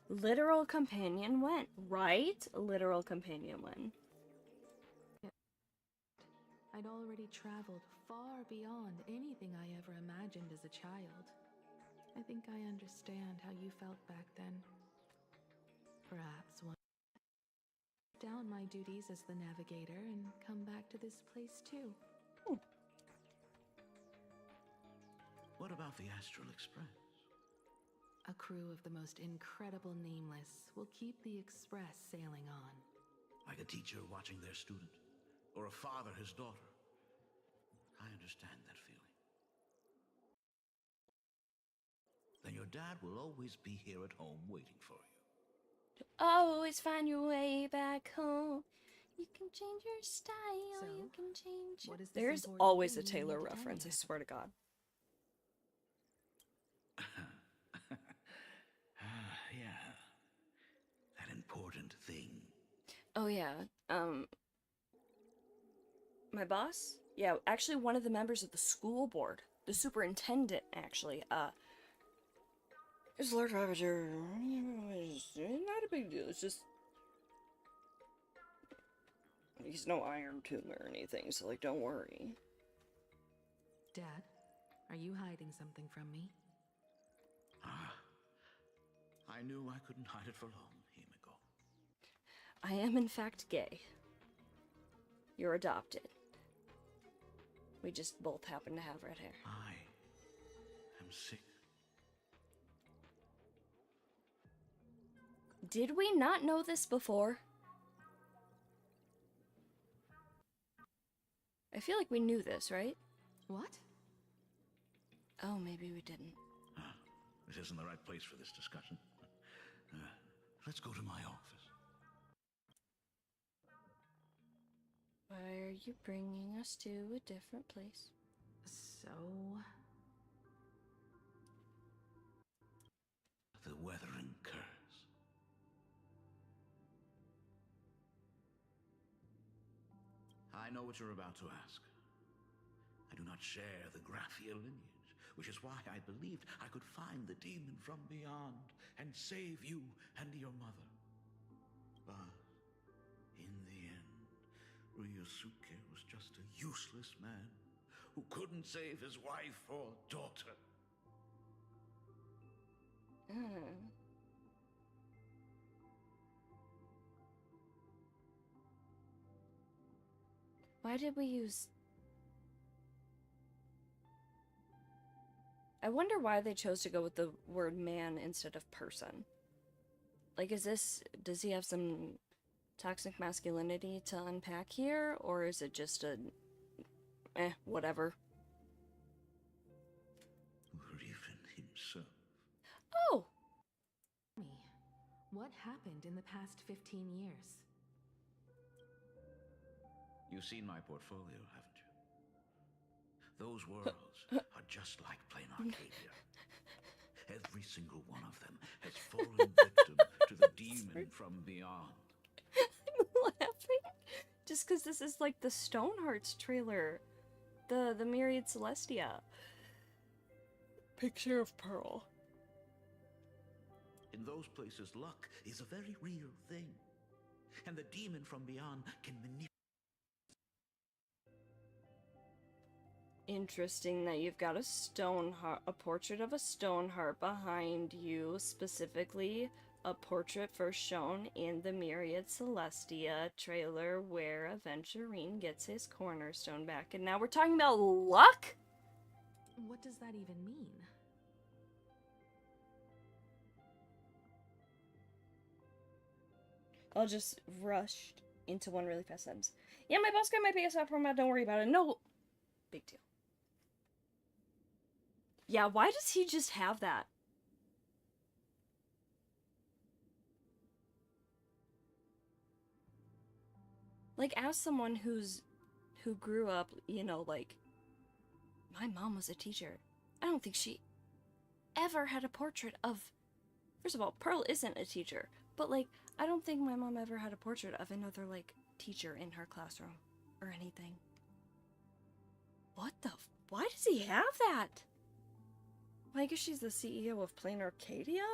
Literal companion Wen, right? Literal companion Wen. I'd already traveled far beyond anything I ever imagined as a child. I think I understand how you felt back then. Perhaps one down my duties as the navigator and come back to this place too. What about the Astral Express? A crew of the most incredible nameless will keep the Express sailing on. Like a teacher watching their student, or a father his daughter. I understand that feeling. Then your dad will always be here at home waiting for you. Always find your way back home. You can change your style, So, you can change what is this There's important always a thing you Taylor need to tell reference, me? I swear to God. Yeah. That important thing. Oh yeah, my boss? Yeah, actually one of the members of the school board. The superintendent, actually. It's Lord Ravager. It's not a big deal, it's just... He's no Iron Tomb or anything, so, like, don't worry. Dad, are you hiding something from me? I knew I couldn't hide it for long, Himiko. I am, in fact, gay. You're adopted. We just both happen to have red hair. I am sick. Did we not know this before? I feel like we knew this, right? What? Oh, maybe we didn't. This isn't the right place for this discussion. Let's go to my office. Why are you bringing us to a different place? So... The Weathering Curse. I know what you're about to ask. I do not share the Graphia lineage, which is why I believed I could find the demon from beyond and save you and your mother. But in the end, Ryosuke was just a useless man who couldn't save his wife or daughter. Why did we use... I wonder why they chose to go with the word man instead of person. Like, is this... Does he have some toxic masculinity to unpack here? Or is it just a... whatever. Griffin himself. Oh! Me, what happened in the past 15 years? You've seen my portfolio, haven't you? Those worlds are just like plain Arcadia. Every single one of them has fallen victim to the demon from beyond. I'm laughing. Just because this is like the Stonehearts trailer. The Myriad Celestia. Picture of Pearl. In those places, luck is a very real thing. And the demon from beyond can manipulate. Interesting that you've got a portrait of a Stoneheart behind you, specifically a portrait first shown in the Myriad Celestia trailer where Aventurine gets his cornerstone back. And now we're talking about luck? What does that even mean? I'll just rush into one really fast sentence. Yeah, my boss got my PS5 format, don't worry about it. No! Big deal. Yeah, why does he just have that? Like, as someone who grew up, you know, like, my mom was a teacher. I don't think she ever had a portrait of... First of all, Pearl isn't a teacher, but, like, I don't think my mom ever had a portrait of another, like, teacher in her classroom or anything. What the why does he have that? Well, I guess she's the CEO of Plain Arcadia?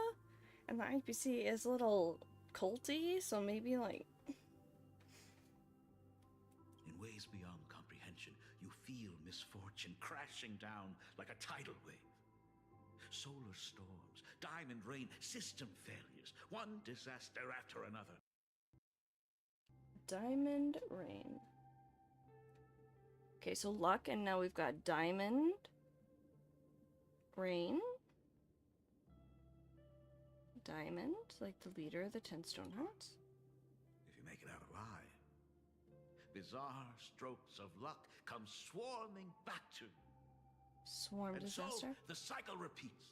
And the IPC is a little culty, so maybe, like... In ways beyond comprehension, you feel misfortune crashing down like a tidal wave. Solar storms, diamond rain, system failures, one disaster after another. Diamond Rain. Okay, so luck, and now we've got diamond. Rain. Diamond, like the leader of the 10 Stone Hearts. If you make it out alive, bizarre strokes of luck come swarming back to you. Swarm And disaster? so the cycle repeats.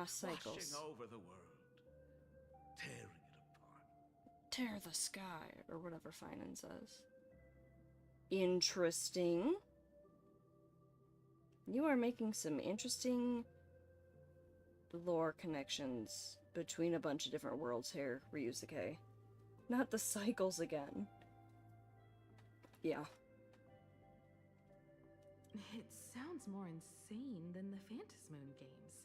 Cycles. Washing over the world, tearing it apart. Tear the sky, or whatever Finan says. Interesting. You are making some interesting lore connections between a bunch of different worlds here, Ryusuke. Not the cycles again. Yeah. It sounds more insane than the Phantasmoon games.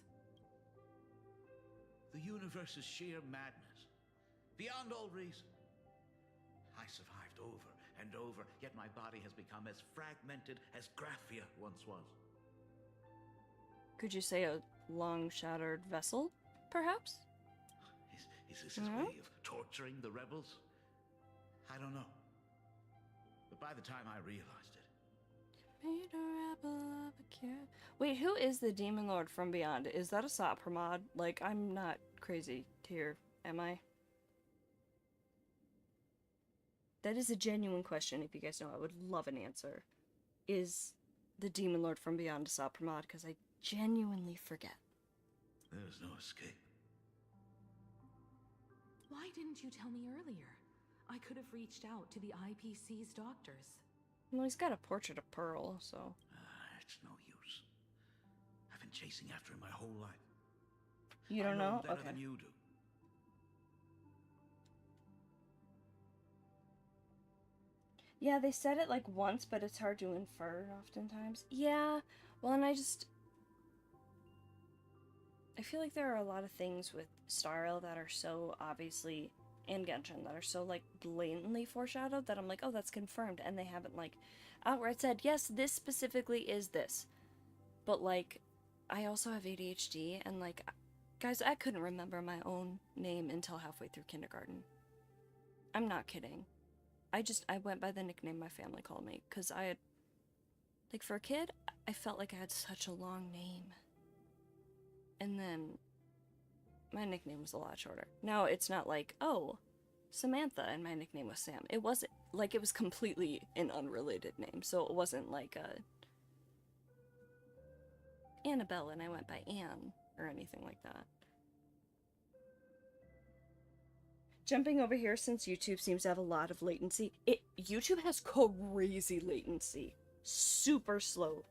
The universe is sheer madness, beyond all reason. I survived over and over, yet my body has become as fragmented as Graphia once was. Could you say a long-shattered vessel, perhaps? Is this his way of torturing the rebels? I don't know. But by the time I realized it... Made a rebel of a cure. Wait, who is the Demon Lord from Beyond? Is that a Sopra mod? Like, I'm not crazy here, am I? That is a genuine question, if you guys know. I would love an answer. Is the Demon Lord from Beyond a Sopra mod? Because I genuinely forget. There's no escape. Why didn't you tell me earlier? I could have reached out to the IPC's doctors. Well, he's got a portrait of Pearl, so... It's no use. I've been chasing after him my whole life. You don't know? I know him better Okay. than you do. Yeah, they said it like once, but it's hard to infer oftentimes. Yeah, well, and I feel like there are a lot of things with Star Rail that are so obviously, and Genshin, that are so, like, blatantly foreshadowed that I'm like, oh, that's confirmed, and they haven't, like, outright said, yes, this specifically is this. But, like, I also have ADHD, and, like, guys, I couldn't remember my own name until halfway through kindergarten. I'm not kidding. I went by the nickname my family called me, because I had, like, for a kid, I felt like I had such a long name. And then my nickname was a lot shorter. Now it's not like, oh, Samantha, and my nickname was Sam. It wasn't, like, it was completely an unrelated name, so it wasn't like Annabelle and I went by Anne, or anything like that. Jumping over here, since YouTube seems to have a lot of latency, YouTube has crazy latency. Super slow.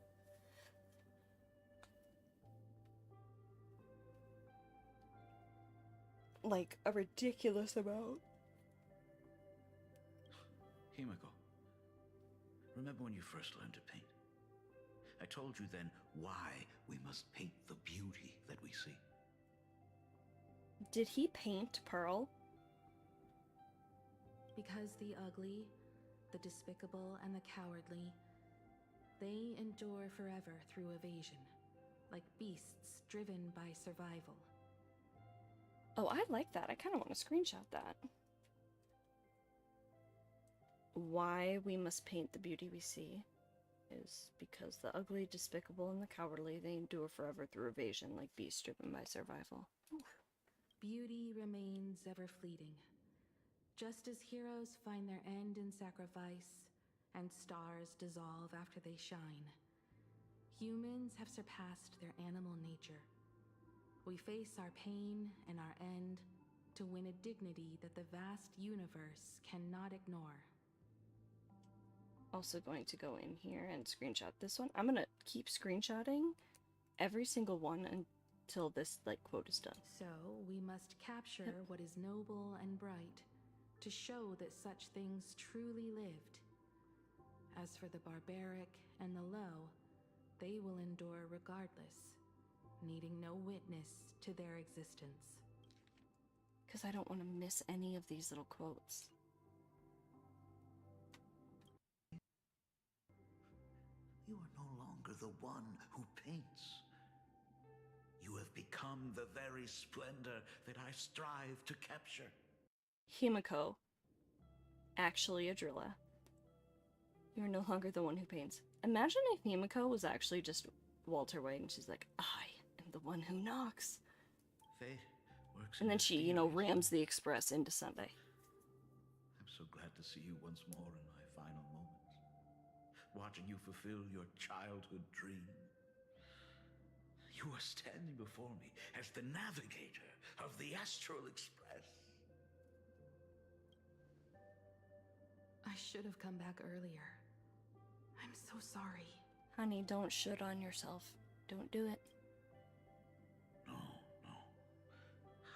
Like, a ridiculous amount. Himiko, remember when you first learned to paint? I told you then why we must paint the beauty that we see. Did he paint Pearl? Because the ugly, the despicable, and the cowardly, they endure forever through evasion, like beasts driven by survival. Oh, I like that. I kind of want to screenshot that. Why we must paint the beauty we see is because the ugly, despicable, and the cowardly, they endure forever through evasion, like beasts driven by survival. Beauty remains ever fleeting. Just as heroes find their end in sacrifice, and stars dissolve after they shine, humans have surpassed their animal nature. We face our pain and our end to win a dignity that the vast universe cannot ignore. Also going to go in here and screenshot this one. I'm gonna keep screenshotting every single one until this, like, quote is done. So, we must capture what is noble and bright, to show that such things truly lived. As for the barbaric and the low, they will endure regardless, needing no witness to their existence. Because I don't want to miss any of these little quotes. You are no longer the one who paints. You have become the very splendor that I strive to capture. Himiko. Actually Adrilla. You're no longer the one who paints. Imagine if Himiko was actually just Walter White and she's like, I am the one who knocks. Fate works And in then she, you know, mysterious rams the express into Sunday. I'm so glad to see you once more in my final moments. Watching you fulfill your childhood dream. You are standing before me as the navigator of the Astral Express. I should have come back earlier. I'm so sorry. Honey, don't shit on yourself. Don't do it. No, no.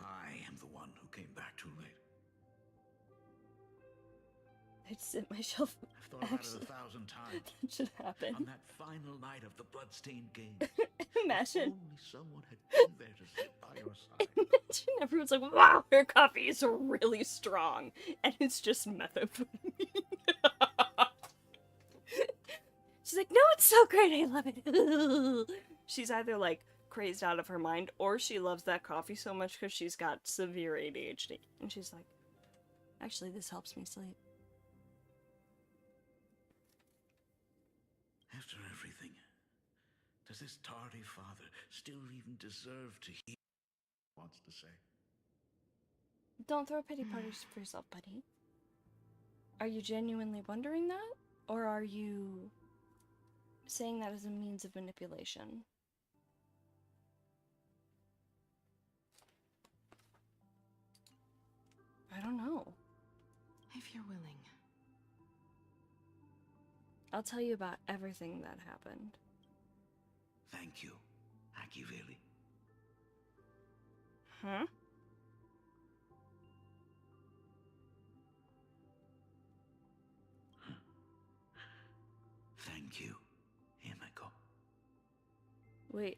I am the one who came back too late. I'd sit myself. I've thought about it 1,000 times. That should happen. On that final night of the bloodstained game. Imagine. Only someone had been there to sit by your side. Imagine everyone's like, wow, her coffee is really strong. And it's just methamphetamine. She's like, no, it's so great. I love it. She's either like crazed out of her mind or she loves that coffee so much because she's got severe ADHD. And she's like, actually, this helps me sleep. After everything, does this tardy father still even deserve to hear what he wants to say? Don't throw pity parties for yourself, buddy. Are you genuinely wondering that? Or are you saying that as a means of manipulation? I don't know. If you're willing. I'll tell you about everything that happened. Thank you, Akiveli. Huh? Thank you, Himeko. Wait.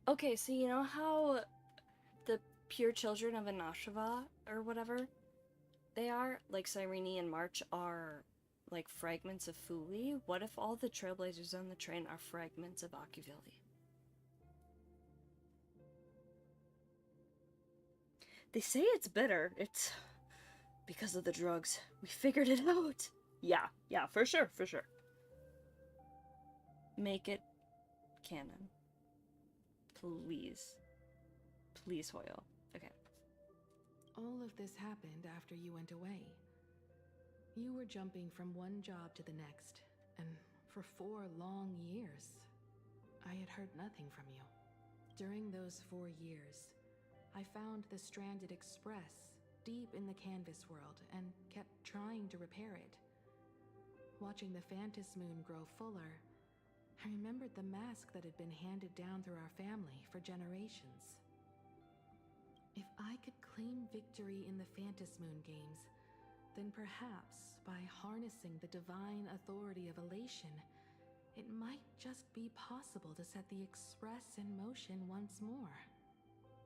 Okay, so you know how the pure children of Inashava, or whatever, they are, like Cyrene and March, are like fragments of Fuli? What if all the trailblazers on the train are fragments of Akiveli? They say it's bitter. It's because of the drugs. We figured it out. Yeah, for sure, for sure. Make it canon. Please. Please, Hoyle. Okay. All of this happened after you went away. You were jumping from one job to the next, and for 4 long years, I had heard nothing from you. During those 4 years, I found the stranded express deep in the canvas world and kept trying to repair it. Watching the Phantas Moon grow fuller, I remembered the mask that had been handed down through our family for generations. If I could claim victory in the Phantas Moon games, then perhaps by harnessing the divine authority of elation, it might just be possible to set the express in motion once more.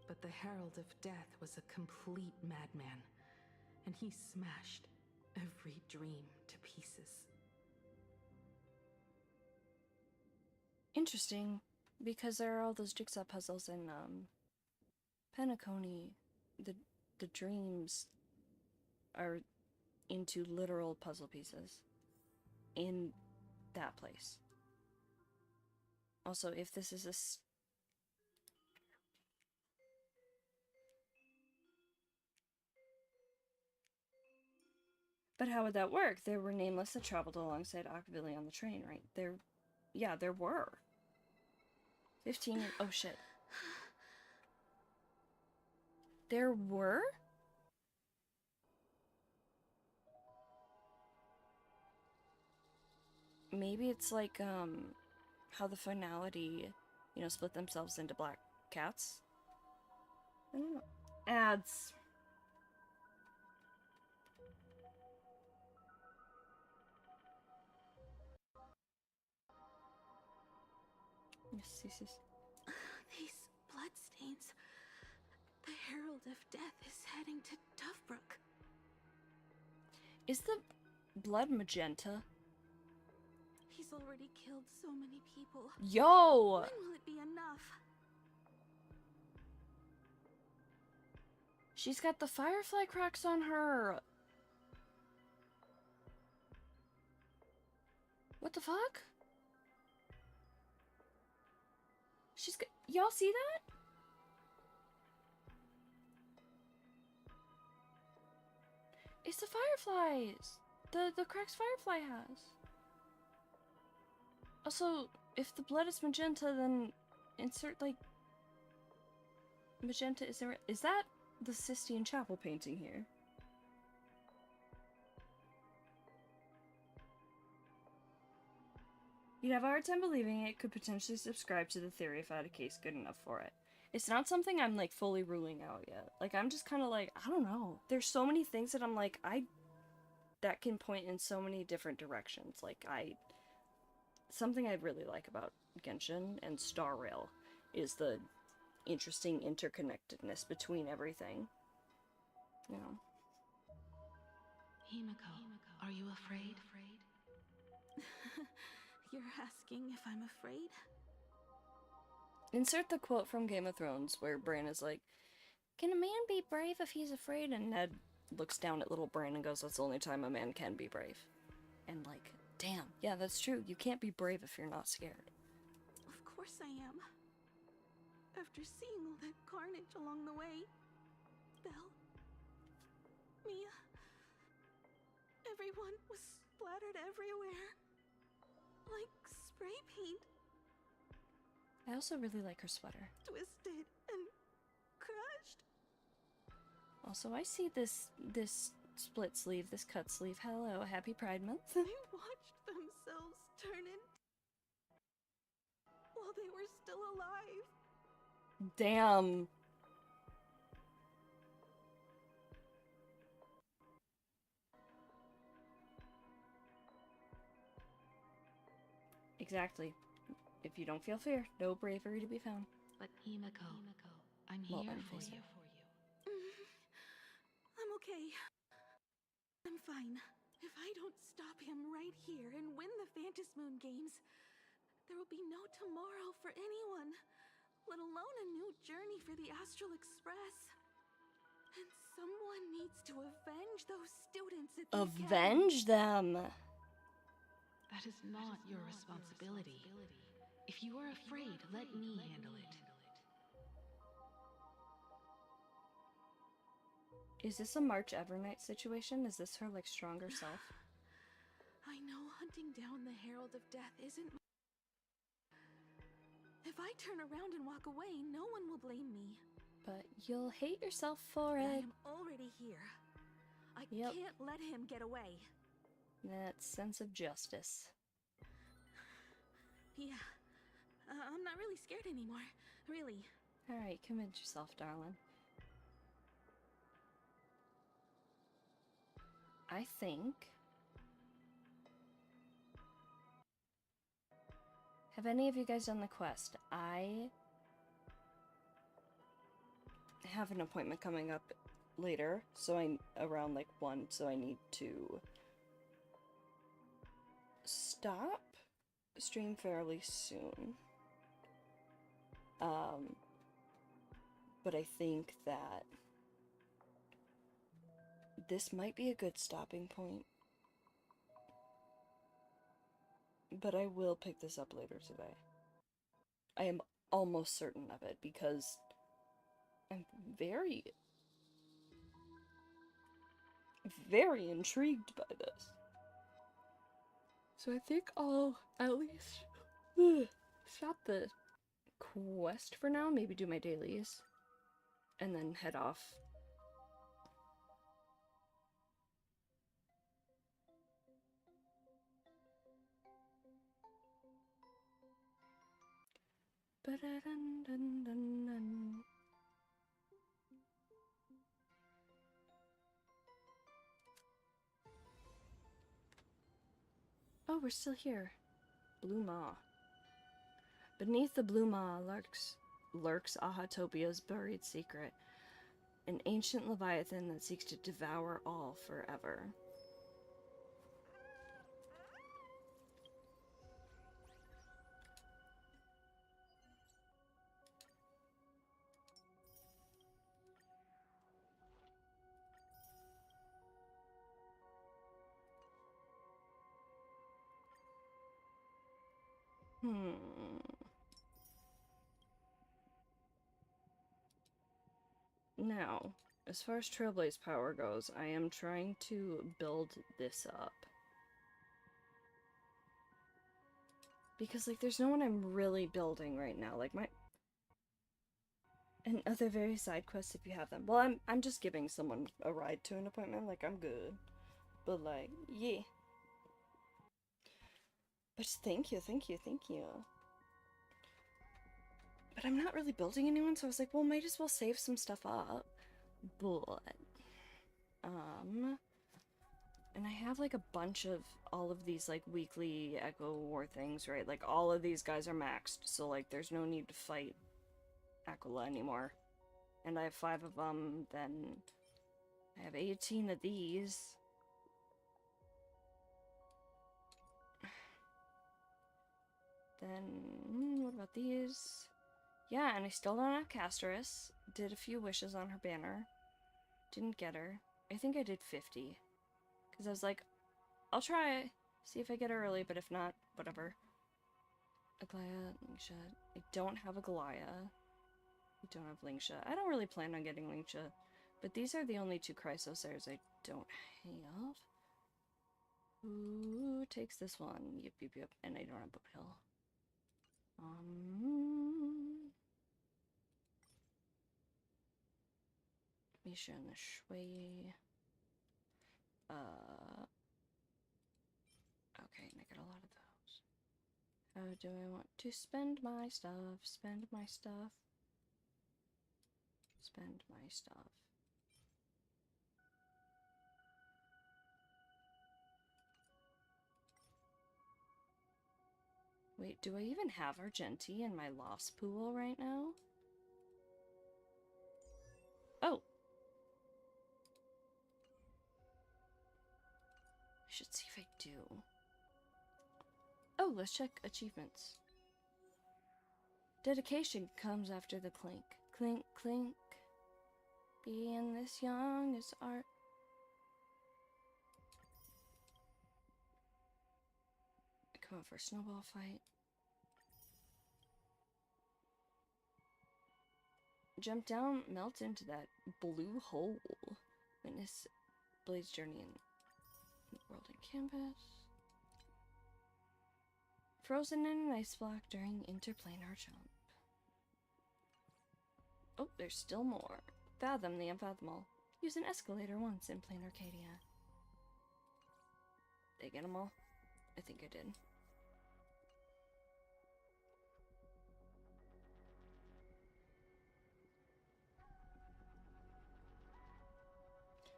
But the Herald of Death was a complete madman, and he smashed every dream to pieces. Interesting, because there are all those jigsaw puzzles in Penacony. The dreams are into literal puzzle pieces in that place. Also, if this is a but how would that work? There were nameless that traveled alongside Akavili on the train, right? There were. 15 years. Oh shit. There were? Maybe it's like, how the finality, you know, split themselves into black cats? I don't know. Ads. Yes. These bloodstains. The Herald of Death is heading to Tufbrook. Is the blood magenta? He's already killed so many people. Yo! When will it be enough? She's got the firefly cracks on her. What the fuck? Y'all see that? It's the fireflies! The cracks Firefly has. Also, if the blood is magenta, then insert, like, magenta. Is that the Sistine Chapel painting here? You'd have a hard time believing it could potentially subscribe to the theory if I had a case good enough for it. It's not something I'm, like, fully ruling out yet. Like, I'm just kind of like, I don't know. There's so many things that I'm like, that can point in so many different directions. Like, something I really like about Genshin and Star Rail is the interesting interconnectedness between everything. You know. Himiko, are you afraid? You're asking if I'm afraid? Insert the quote from Game of Thrones where Bran is like, "Can a man be brave if he's afraid?" And Ned looks down at little Bran and goes, "That's the only time a man can be brave." And like, damn, yeah, that's true. You can't be brave if you're not scared. Of course I am. After seeing all that carnage along the way, Belle, Mia, everyone was splattered everywhere. Like spray paint. I also really like her sweater. Twisted and crushed. Also, I see this split sleeve, this cut sleeve. Hello, happy Pride Month. They watched themselves turn into while they were still alive. Damn. Exactly. If you don't feel fear, no bravery to be found. But Himiko, I'm here for you. I'm okay. I'm fine. If I don't stop him right here and win the Phantasmoon Games, there will be no tomorrow for anyone, let alone a new journey for the Astral Express. And someone needs to avenge those students at the Avenge them! That is not your responsibility. If you are afraid, let me handle it. Is this a March Evernight situation? Is this her, like, stronger self? I know hunting down the Herald of Death isn't... If I turn around and walk away, no one will blame me. But you'll hate yourself for it. I am already here. I can't let him get away. That sense of justice. Yeah. I'm not really scared anymore. Really. Alright, commit yourself, darling. I think... Have any of you guys done the quest? I have an appointment coming up later, so around like 1, so I need to stop stream fairly soon. But I think that this might be a good stopping point. But I will pick this up later today. I am almost certain of it because I'm very intrigued by this. So I think I'll at least stop the quest for now, maybe do my dailies, and then head off. Ba-da-dun-dun-dun-dun. Oh, we're still here. Blue Maw. Beneath the Blue Maw lurks Ahatopia's buried secret, an ancient leviathan that seeks to devour all forever. Now, as far as Trailblaze power goes, I am trying to build this up. Because, like, there's no one I'm really building right now. Like, and other various side quests if you have them. Well, I'm just giving someone a ride to an appointment. Like, I'm good. But, like, yeah. But thank you, thank you, thank you. But I'm not really building anyone, so I was like, well, might as well save some stuff up. But, and I have, like, a bunch of all of these, like, weekly Echo War things, right? Like, all of these guys are maxed, so, like, there's no need to fight Aquila anymore. And I have 5 of them, then I have 18 of these. Then, what about these? Yeah, and I still don't have Casterus. Did a few wishes on her banner. Didn't get her. I think I did 50. Because I was like, I'll try. See if I get her early, but if not, whatever. Aglaya, Lingsha. I don't have a Galaya. I don't have Lingsha. I don't really plan on getting Lingsha. But these are the only 2 Chrysosairs I don't have. Who takes this one? Yep, yep, yep. And I don't have Boot Hill. Misha and the Shui. Okay, and I got a lot of those. How do I want to spend my stuff? Spend my stuff. Spend my stuff. Wait, do I even have Argenti in my loss pool right now? Oh! I should see if I do. Oh, let's check achievements. Dedication comes after the clink. Clink, clink. Being this young is art. Come out for a snowball fight. Jump down, melt into that blue hole. Witness Blade's journey in world and canvas. Frozen in an ice block during interplanar jump. Oh, there's still more. Fathom the unfathomable. Use an escalator once in plain Arcadia. Did I get them all? I think I did.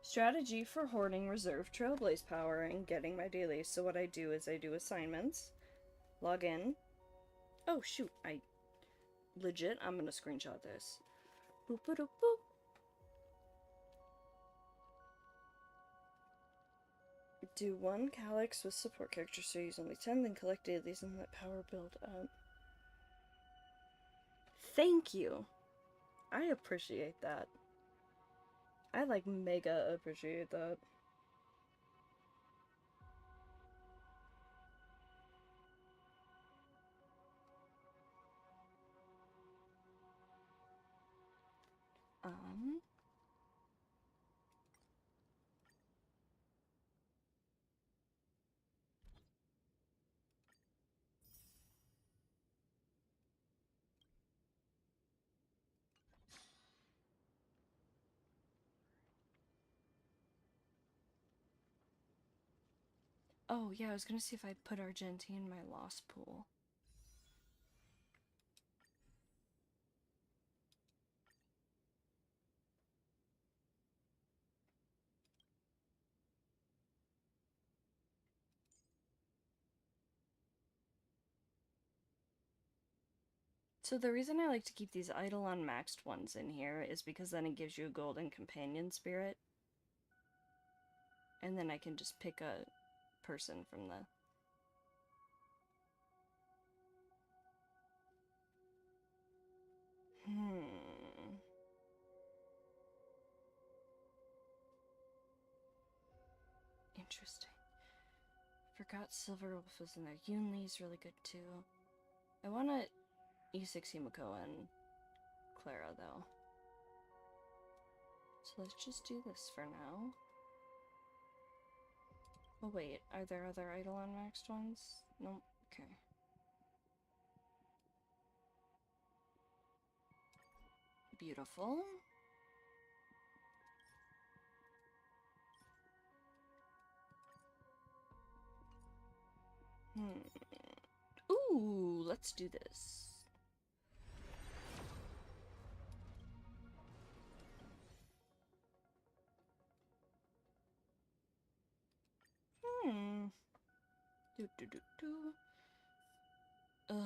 Strategy for hoarding reserve Trailblaze power and getting my dailies. So what I do is I do assignments, log in. Oh shoot, I'm gonna screenshot this. Boop boop boop. Do 1 Calyx with support characters, so use only 10, then collect dailies and let power build up. Thank you! I appreciate that. I, like, mega appreciate that. Oh, yeah, I was gonna see if I put Argenti in my lost pool. So the reason I like to keep these idle unmaxed ones in here is because then it gives you a golden companion spirit. And then I can just pick a person from the... Interesting. Forgot Silver Wolf was in there. Yunli's really good too. I wanna E6 Himiko and Clara, though. So let's just do this for now. Oh wait, are there other Eidolon maxed ones? Nope, okay. Beautiful. Ooh, let's do this. Ugh.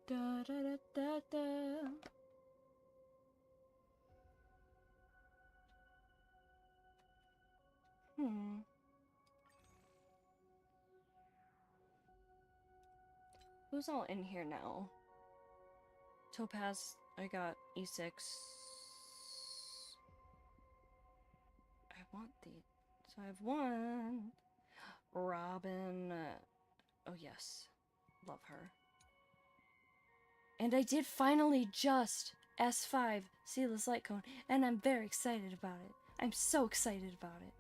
Da, da, da, da, da. Who's all in here now? Topaz, I got E6. I want the... So I have one. Robin. Oh yes. Love her. And I did finally just S5 Sealess Light Cone, and I'm very excited about it. I'm so excited about it.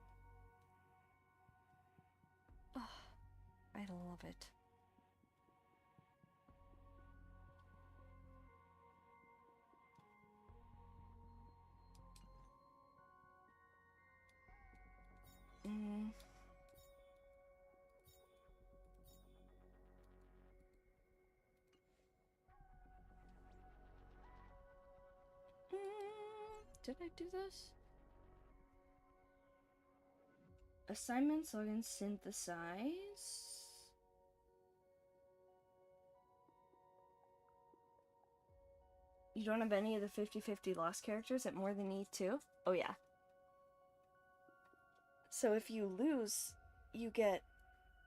Oh, I love it. Did I do this? Assignments, login, synthesize. You don't have any of the 50-50 lost characters at more than E2? Oh yeah. So if you lose, you get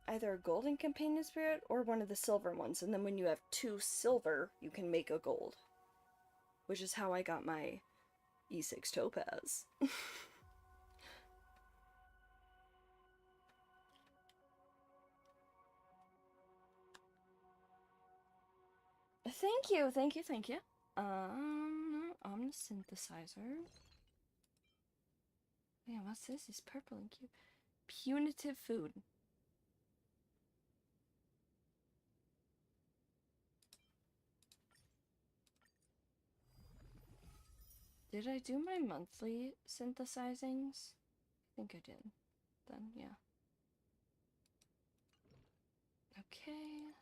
either a golden companion spirit or one of the silver ones, and then when you have 2 silver, you can make a gold. Which is how I got my E6 Topaz. Thank you, thank you, thank you. Omnisynthesizer. Yeah, what's this? It's purple and cute. Punitive food. Did I do my monthly synthesizings? I think I did. Then, yeah. Okay.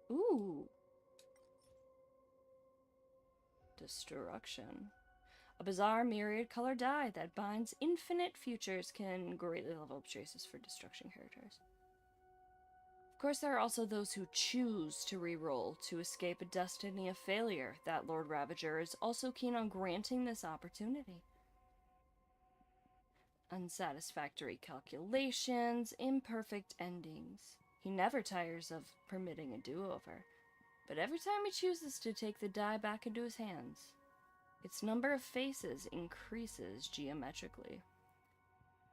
Ooh. Destruction. A bizarre myriad color dye that binds infinite futures can greatly level up traces for destruction characters. Of course, there are also those who choose to re-roll to escape a destiny of failure. That Lord Ravager is also keen on granting this opportunity. Unsatisfactory calculations, imperfect endings. He never tires of permitting a do-over. But every time he chooses to take the die back into his hands, its number of faces increases geometrically.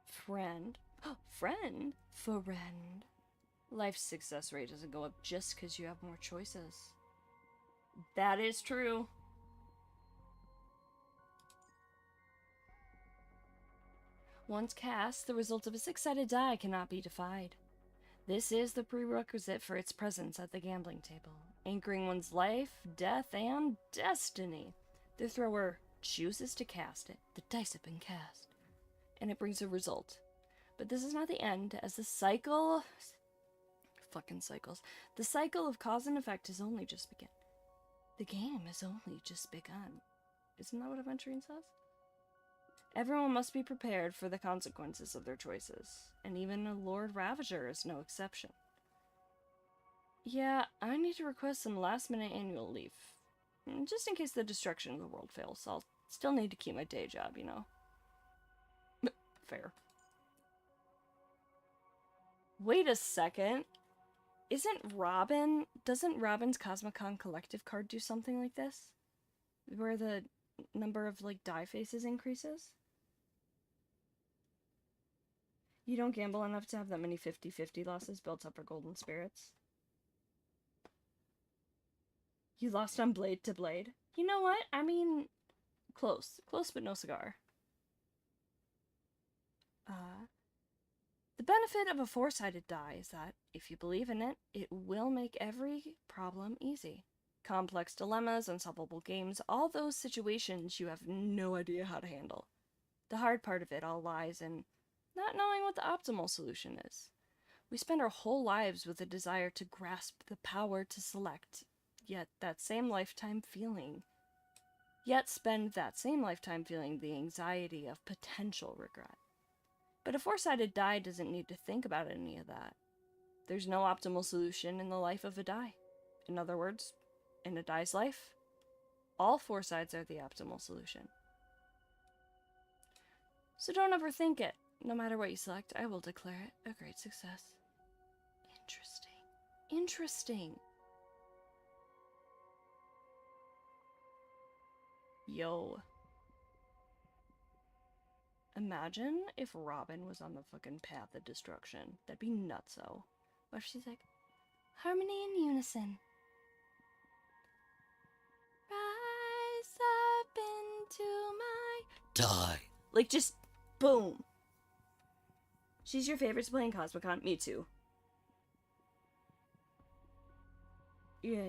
Friend. Friend? Friend. Life's success rate doesn't go up just because you have more choices. That is true. Once cast, the result of a 6-sided die cannot be defied. This is the prerequisite for its presence at the gambling table, anchoring one's life, death, and destiny. The thrower chooses to cast it. The dice have been cast. And it brings a result. But this is not the end, as the cycle... Fucking cycles. The cycle of cause and effect has only just begun. The game has only just begun. Isn't that what Aventurine says? Everyone must be prepared for the consequences of their choices, and even a Lord Ravager is no exception. Yeah, I need to request some last-minute annual leave. Just in case the destruction of the world fails, I'll still need to keep my day job, you know. Fair. Wait a second. Doesn't Robin's Cosmicon collective card do something like this? Where the number of, like, die faces increases? You don't gamble enough to have that many 50-50 losses built up for golden spirits. You lost on blade to blade. You know what? I mean, close. Close but no cigar. The benefit of a four-sided die is that, if you believe in it, it will make every problem easy. Complex dilemmas, unsolvable games, all those situations you have no idea how to handle. The hard part of it all lies in not knowing what the optimal solution is. We spend our whole lives with a desire to grasp the power to select, yet spend that same lifetime feeling the anxiety of potential regret. But a four-sided die doesn't need to think about any of that. There's no optimal solution in the life of a die. In other words, in a die's life, all four sides are the optimal solution. So don't overthink it. No matter what you select, I will declare it a great success. Interesting. Yo. Imagine if Robin was on the fucking path of destruction. That'd be nutso. What if she's like, harmony and unison. Rise up into my... Die. Like, just boom. She's your favorite to play in Cosmicon? Me too. Yeah.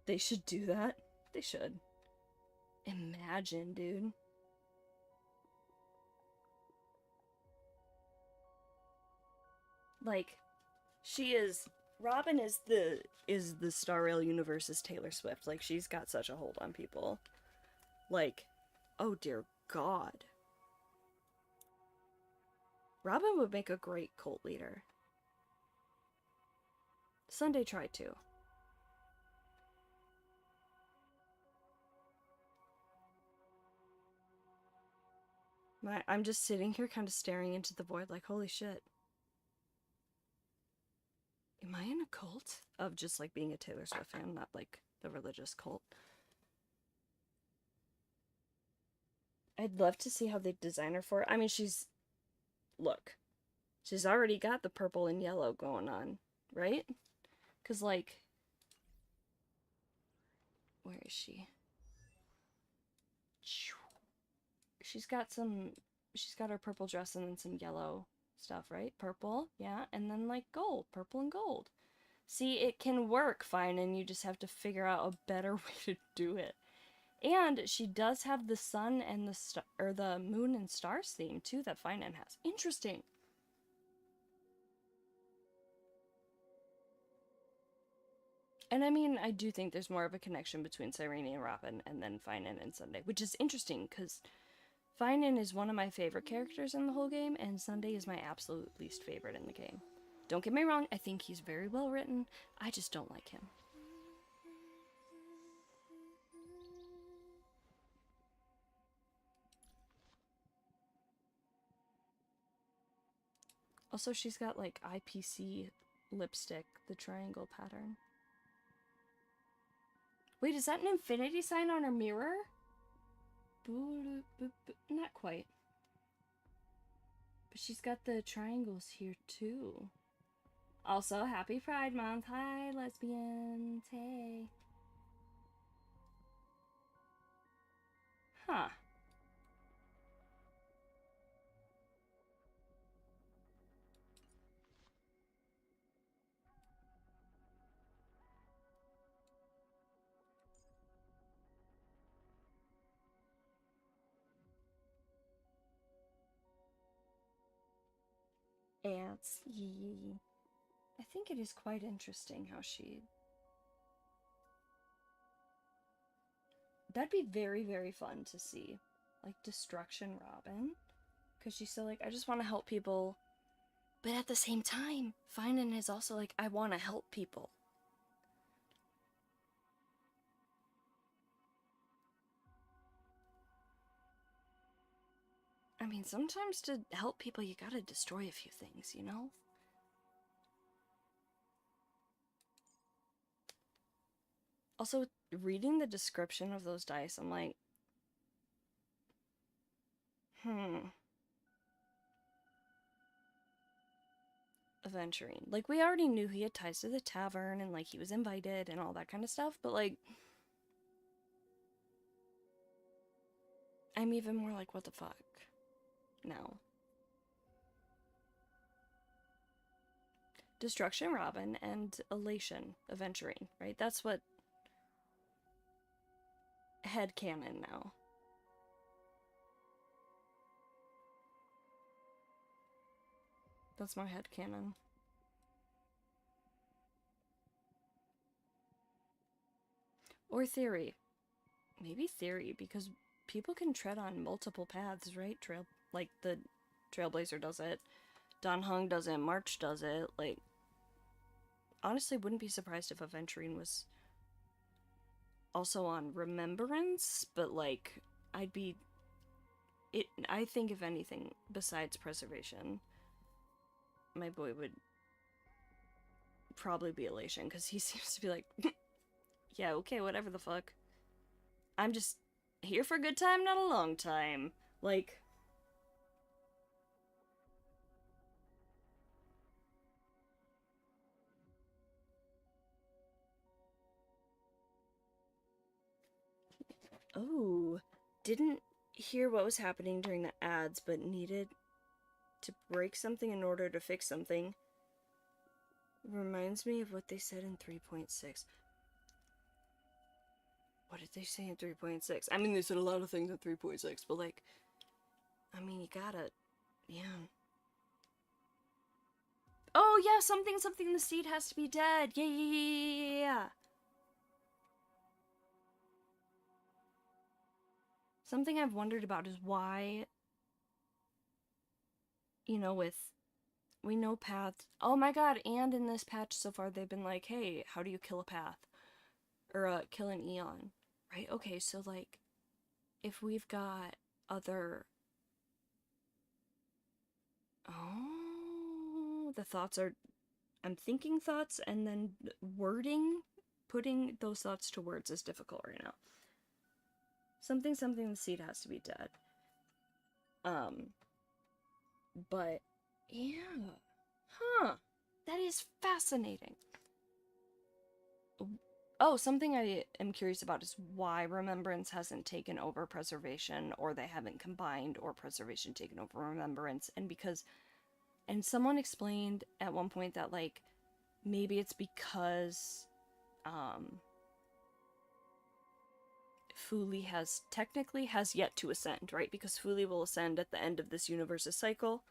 They should do that. They should. Imagine, dude. Like, Robin is the Star Rail universe's Taylor Swift. Like, she's got such a hold on people. Like, oh dear God. Robin would make a great cult leader. Sunday tried to. I'm just sitting here kind of staring into the void like, holy shit. Am I in a cult? Of just, like, being a Taylor Swift fan, not, like, the religious cult. I'd love to see how they design her for it. I mean, look. She's already got the purple and yellow going on, right? Because, like... Where is she? She's got her purple dress and then some yellow stuff, right? Purple, yeah, and then, like, gold. Purple and gold. See, it can work fine, and you just have to figure out a better way to do it. And she does have the sun and the moon and stars theme, too, that Finan has. Interesting. And I mean, I do think there's more of a connection between Cyrene and Robin and then Finan and Sunday, which is interesting, because Finan is one of my favorite characters in the whole game, and Sunday is my absolute least favorite in the game. Don't get me wrong, I think he's very well written, I just don't like him. Also, she's got, like, IPC lipstick, the triangle pattern. Wait, is that an infinity sign on her mirror? Not quite. But she's got the triangles here, too. Also, happy Pride Month. Hi, lesbians. Hey. Huh. I think it is quite interesting how That'd be very, very fun to see. Like, Destruction Robin. Because she's so like, I just want to help people. But at the same time, Finan is also like, I want to help people. I mean, sometimes to help people, you gotta destroy a few things, you know? Also, reading the description of those dice, I'm like, Aventurine. Like, we already knew he had ties to the tavern, and, like, he was invited, and all that kind of stuff, but, like, I'm even more like, what the fuck? Now. Destruction Robin and Elation Aventurine, right? That's what headcanon now. That's my headcanon. Or theory. Maybe theory, because people can tread on multiple paths, right? Like the Trailblazer does it. Dan Heng does it, March does it, like... Honestly, wouldn't be surprised if Aventurine was also on Remembrance, but, like, I think if anything, besides Preservation, my boy would probably be Elation, because he seems to be like, yeah, okay, whatever the fuck. I'm just here for a good time, not a long time. Like... Oh, didn't hear what was happening during the ads, but needed to break something in order to fix something. Reminds me of what they said in 3.6. What did they say in 3.6? I mean, they said a lot of things in 3.6, but, like, I mean, you gotta, yeah. Oh, yeah, something, the seed has to be dead. Yeah. Something I've wondered about is why, you know, we know paths. Oh my god, and in this patch so far, they've been like, hey, how do you kill a path? Or, kill an Eon. Right? Okay, so, like, if we've got other... Oh, the thoughts are... I'm thinking thoughts, and then putting those thoughts to words is difficult right now. Something, the seed has to be dead. But, yeah. Huh. That is fascinating. Oh, something I am curious about is why Remembrance hasn't taken over Preservation, or they haven't combined, or Preservation taken over Remembrance, and someone explained at one point that, like, maybe it's because, Fuli has yet to ascend, right? Because Fuli will ascend at the end of this universe's cycle.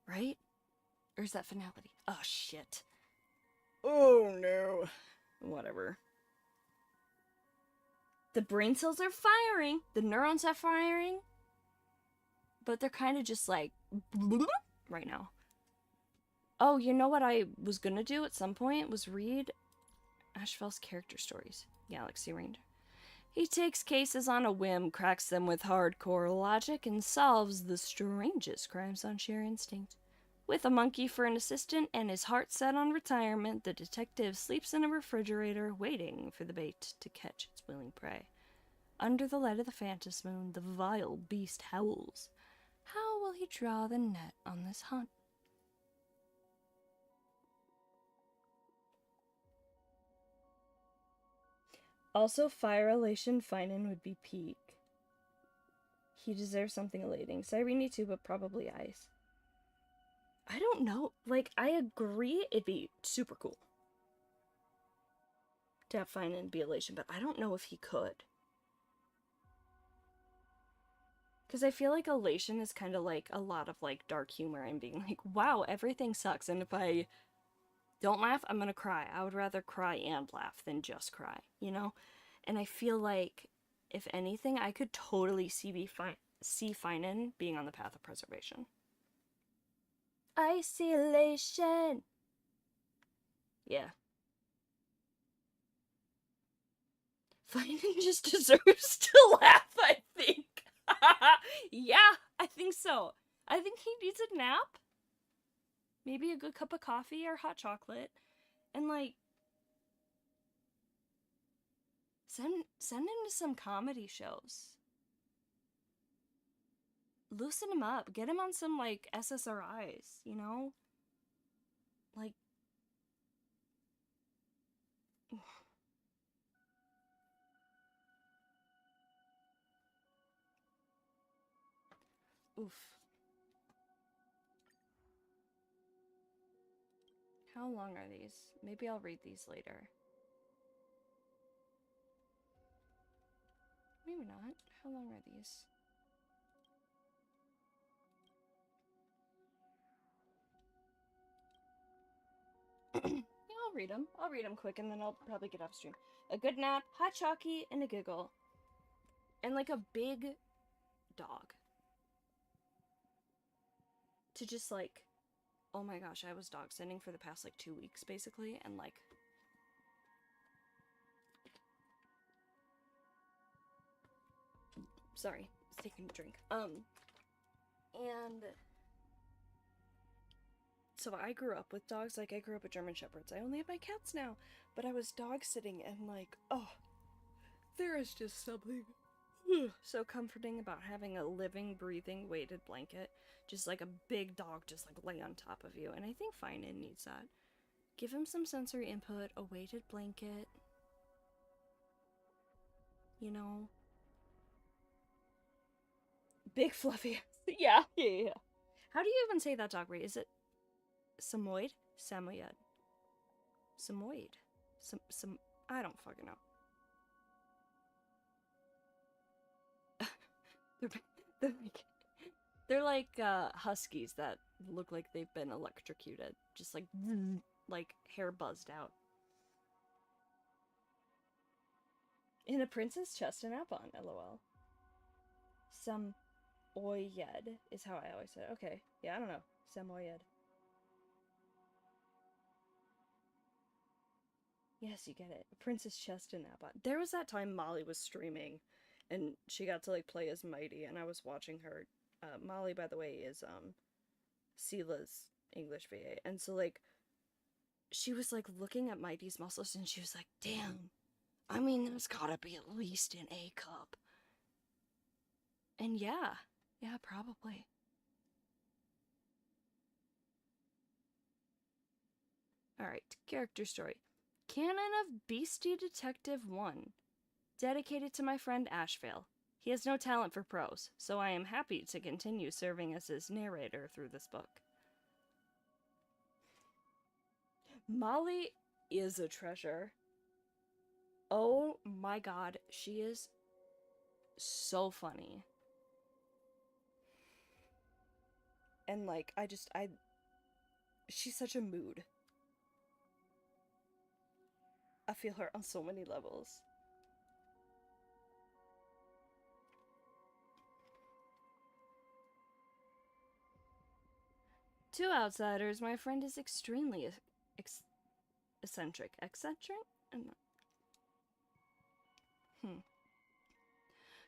Right? Or is that finality? Oh, shit. Oh, no. Whatever. The brain cells are firing. The neurons are firing. But they're kind of just like... right now. Oh, you know what I was gonna do at some point? Was read Ashfell's character stories. Galaxy Ranger. He takes cases on a whim, cracks them with hardcore logic, and solves the strangest crimes on sheer instinct. With a monkey for an assistant and his heart set on retirement, the detective sleeps in a refrigerator, waiting for the bait to catch its willing prey. Under the light of the phantom moon, the vile beast howls. How will he draw the net on this hunt? Also, fire elation Finan would be peak. He deserves something elating. Cyrene too, but probably ice. I don't know. Like, I agree it'd be super cool to have Finan be elation, but I don't know if he could. Because I feel like elation is kind of like a lot of, like, dark humor and being like, wow, everything sucks, and if I Don't laugh, I'm gonna cry. I would rather cry and laugh than just cry, you know? And I feel like, if anything, I could totally see Finan being on the path of preservation. Isolation! Yeah. Finan just deserves to laugh, I think. Yeah, I think so. I think he needs a nap. Maybe a good cup of coffee or hot chocolate. And, like, send him to some comedy shows. Loosen him up. Get him on some, like, SSRIs, you know? Like... Oof. How long are these? Maybe I'll read these later. Maybe not. How long are these? Yeah, I'll read them. I'll read them quick and then I'll probably get off stream. A good nap, hot chalky, and a giggle. And like a big dog. To just like, oh my gosh, I was dog sitting for the past like 2 weeks basically, and like... Sorry, I was taking a drink. And... So I grew up with dogs, like I grew up with German Shepherds. I only have my cats now, but I was dog sitting and like, oh, there is just something so comforting about having a living, breathing, weighted blanket. Just like a big dog just like lay on top of you. And I think Finan needs that. Give him some sensory input, a weighted blanket. You know? Big fluffy. Yeah. How do you even say that dog breed? Is it Samoyed? Samoyed. Samoyed. Some I don't fucking know. they're like huskies that look like they've been electrocuted, just like hair buzzed out. In a prince's chest and nap on, lol. Some oyed is how I always say it. Okay, yeah, I don't know. Samoyed. Yes, you get it. A prince's chest and nap on. There was that time Molly was streaming, and she got to like play as Mighty, and I was watching her. Molly, by the way, is Sela's English VA, and so like she was like looking at Mighty's muscles, and she was like, "Damn, I mean, there's gotta be at least an A cup." And yeah, probably. Alright, character story. Canon of Beastie Detective 1. Dedicated to my friend Ashvale. He has no talent for prose, so I am happy to continue serving as his narrator through this book. Molly is a treasure. Oh my god, she is so funny. And like, she's such a mood. I feel her on so many levels. To outsiders, my friend is extremely eccentric. Eccentric?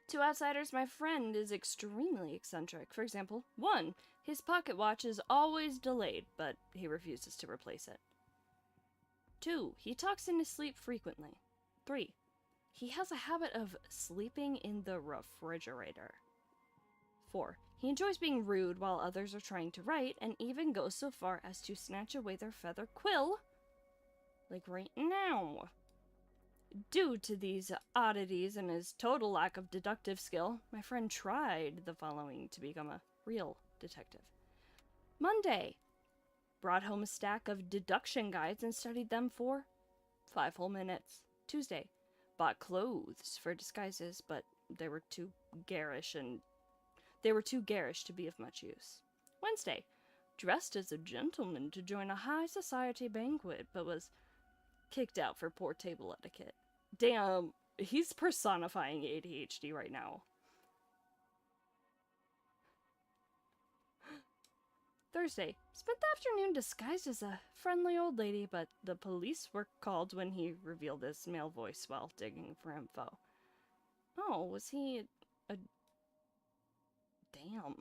To outsiders, my friend is extremely eccentric. For example, 1. His pocket watch is always delayed, but he refuses to replace it. 2. He talks in his sleep frequently. 3. He has a habit of sleeping in the refrigerator. 4. He enjoys being rude while others are trying to write, and even goes so far as to snatch away their feather quill, like right now. Due to these oddities and his total lack of deductive skill, my friend tried the following to become a real detective. Monday. Brought home a stack of deduction guides and studied them for 5 whole minutes. Tuesday. Bought clothes for disguises, but they were too garish to be of much use. Wednesday. dressed as a gentleman to join a high society banquet, but was kicked out for poor table etiquette. Damn, he's personifying ADHD right now. Thursday. Spent the afternoon disguised as a friendly old lady, but the police were called when he revealed his male voice while digging for info. Oh, was he a... Damn.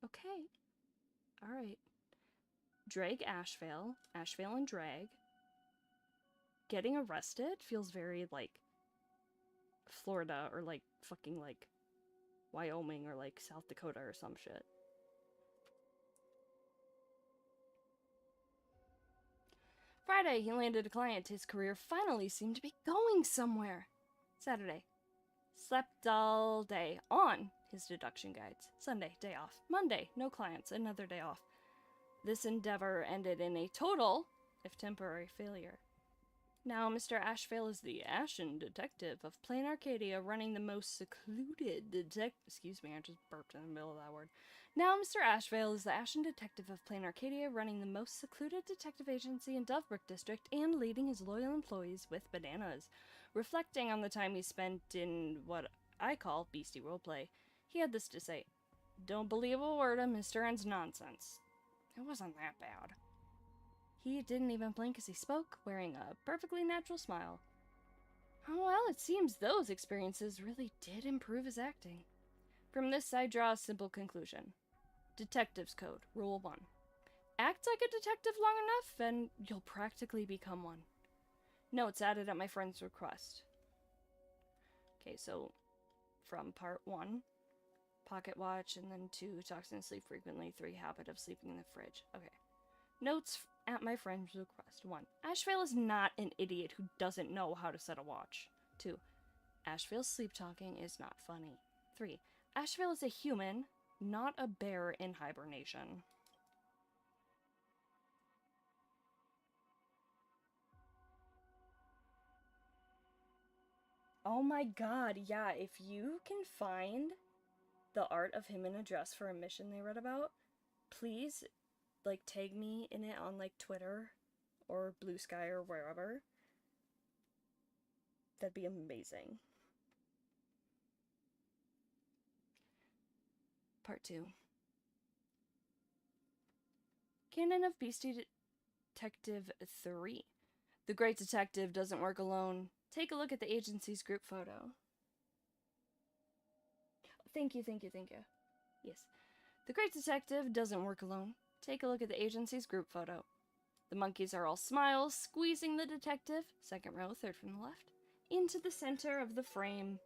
Okay. Alright. Drag Ashvale. Ashvale and drag. Getting arrested feels very, like, Florida or, like, fucking, like, Wyoming or, like, South Dakota or some shit. Friday, he landed a client. His career finally seemed to be going somewhere. Saturday. Slept all day on his deduction guides. Sunday, day off. Monday, no clients, another day off. This endeavor ended in a total, if temporary, failure. Now, Mr. Ashvale is the Ashen detective of Plain Arcadia, running the most secluded Excuse me, I just burped in the middle of that word. Now, Mr. Ashvale is the Ashen detective of Plain Arcadia, running the most secluded detective agency in Dovebrook District and leading his loyal employees with bananas. Reflecting on the time he spent in what I call beastie roleplay, he had this to say: "Don't believe a word of Mr. N's nonsense. It wasn't that bad." He didn't even blink as he spoke, wearing a perfectly natural smile. Oh, well, it seems those experiences really did improve his acting. From this, I draw a simple conclusion. Detective's Code, Rule 1. Act like a detective long enough, and you'll practically become one. Notes added at my friend's request. Okay, so from part 1, pocket watch, and then 2, talks and sleep frequently, 3, habit of sleeping in the fridge. Okay. Notes at my friend's request. 1. Ashvale is not an idiot who doesn't know how to set a watch. 2. Ashvale's sleep talking is not funny. 3. Ashvale is a human, not a bear in hibernation. Oh my god, yeah, if you can find the art of him in a dress for a mission they read about, please, like, tag me in it on, like, Twitter or Blue Sky or wherever. That'd be amazing. Part 2. Canon of Beastie Detective 3. The great detective doesn't work alone. Take a look at the agency's group photo. Thank you. Yes. The great detective doesn't work alone. Take a look at the agency's group photo. The monkeys are all smiles, squeezing the detective, second row, third from the left, into the center of the frame.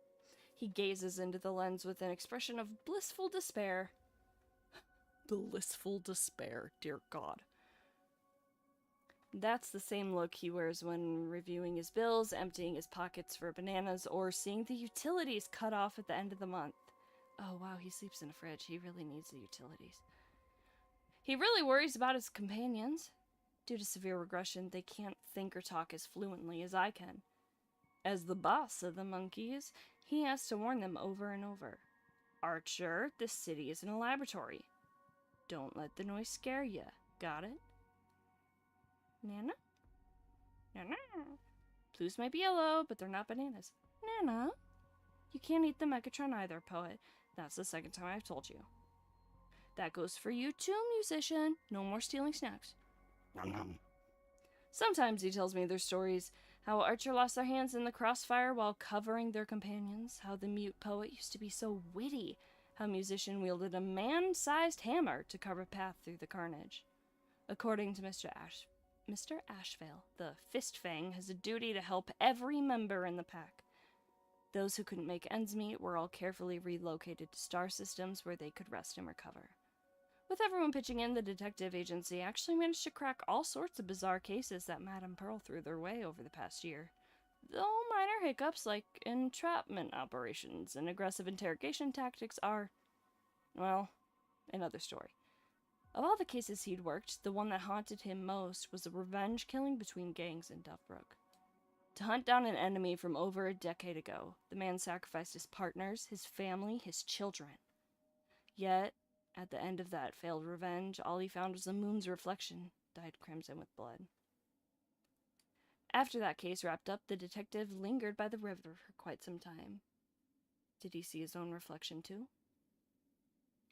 He gazes into the lens with an expression of blissful despair. Blissful despair, dear God. That's the same look he wears when reviewing his bills, emptying his pockets for bananas, or seeing the utilities cut off at the end of the month. Oh wow, he sleeps in a fridge. He really needs the utilities. He really worries about his companions. Due to severe regression, they can't think or talk as fluently as I can. As the boss of the monkeys, he has to warn them over and over. Archer, this city isn't a laboratory. Don't let the noise scare you. Got it? Nana? Nana? Blues might be yellow, but they're not bananas. Nana? You can't eat the Megatron either, poet. That's the second time I've told you. That goes for you too, musician. No more stealing snacks. Sometimes he tells me their stories. How Archer lost their hands in the crossfire while covering their companions. How the mute poet used to be so witty. How musician wielded a man-sized hammer to carve a path through the carnage. According to Mr. Ashvale, the Fist Fang has a duty to help every member in the pack. Those who couldn't make ends meet were all carefully relocated to star systems where they could rest and recover. With everyone pitching in, the detective agency actually managed to crack all sorts of bizarre cases that Madame Pearl threw their way over the past year. Though minor hiccups like entrapment operations and aggressive interrogation tactics are, well, another story. Of all the cases he'd worked, the one that haunted him most was a revenge killing between gangs in Dovebrook. To hunt down an enemy from over a decade ago, the man sacrificed his partners, his family, his children. Yet, at the end of that failed revenge, all he found was the moon's reflection, dyed crimson with blood. After that case wrapped up, the detective lingered by the river for quite some time. Did he see his own reflection too?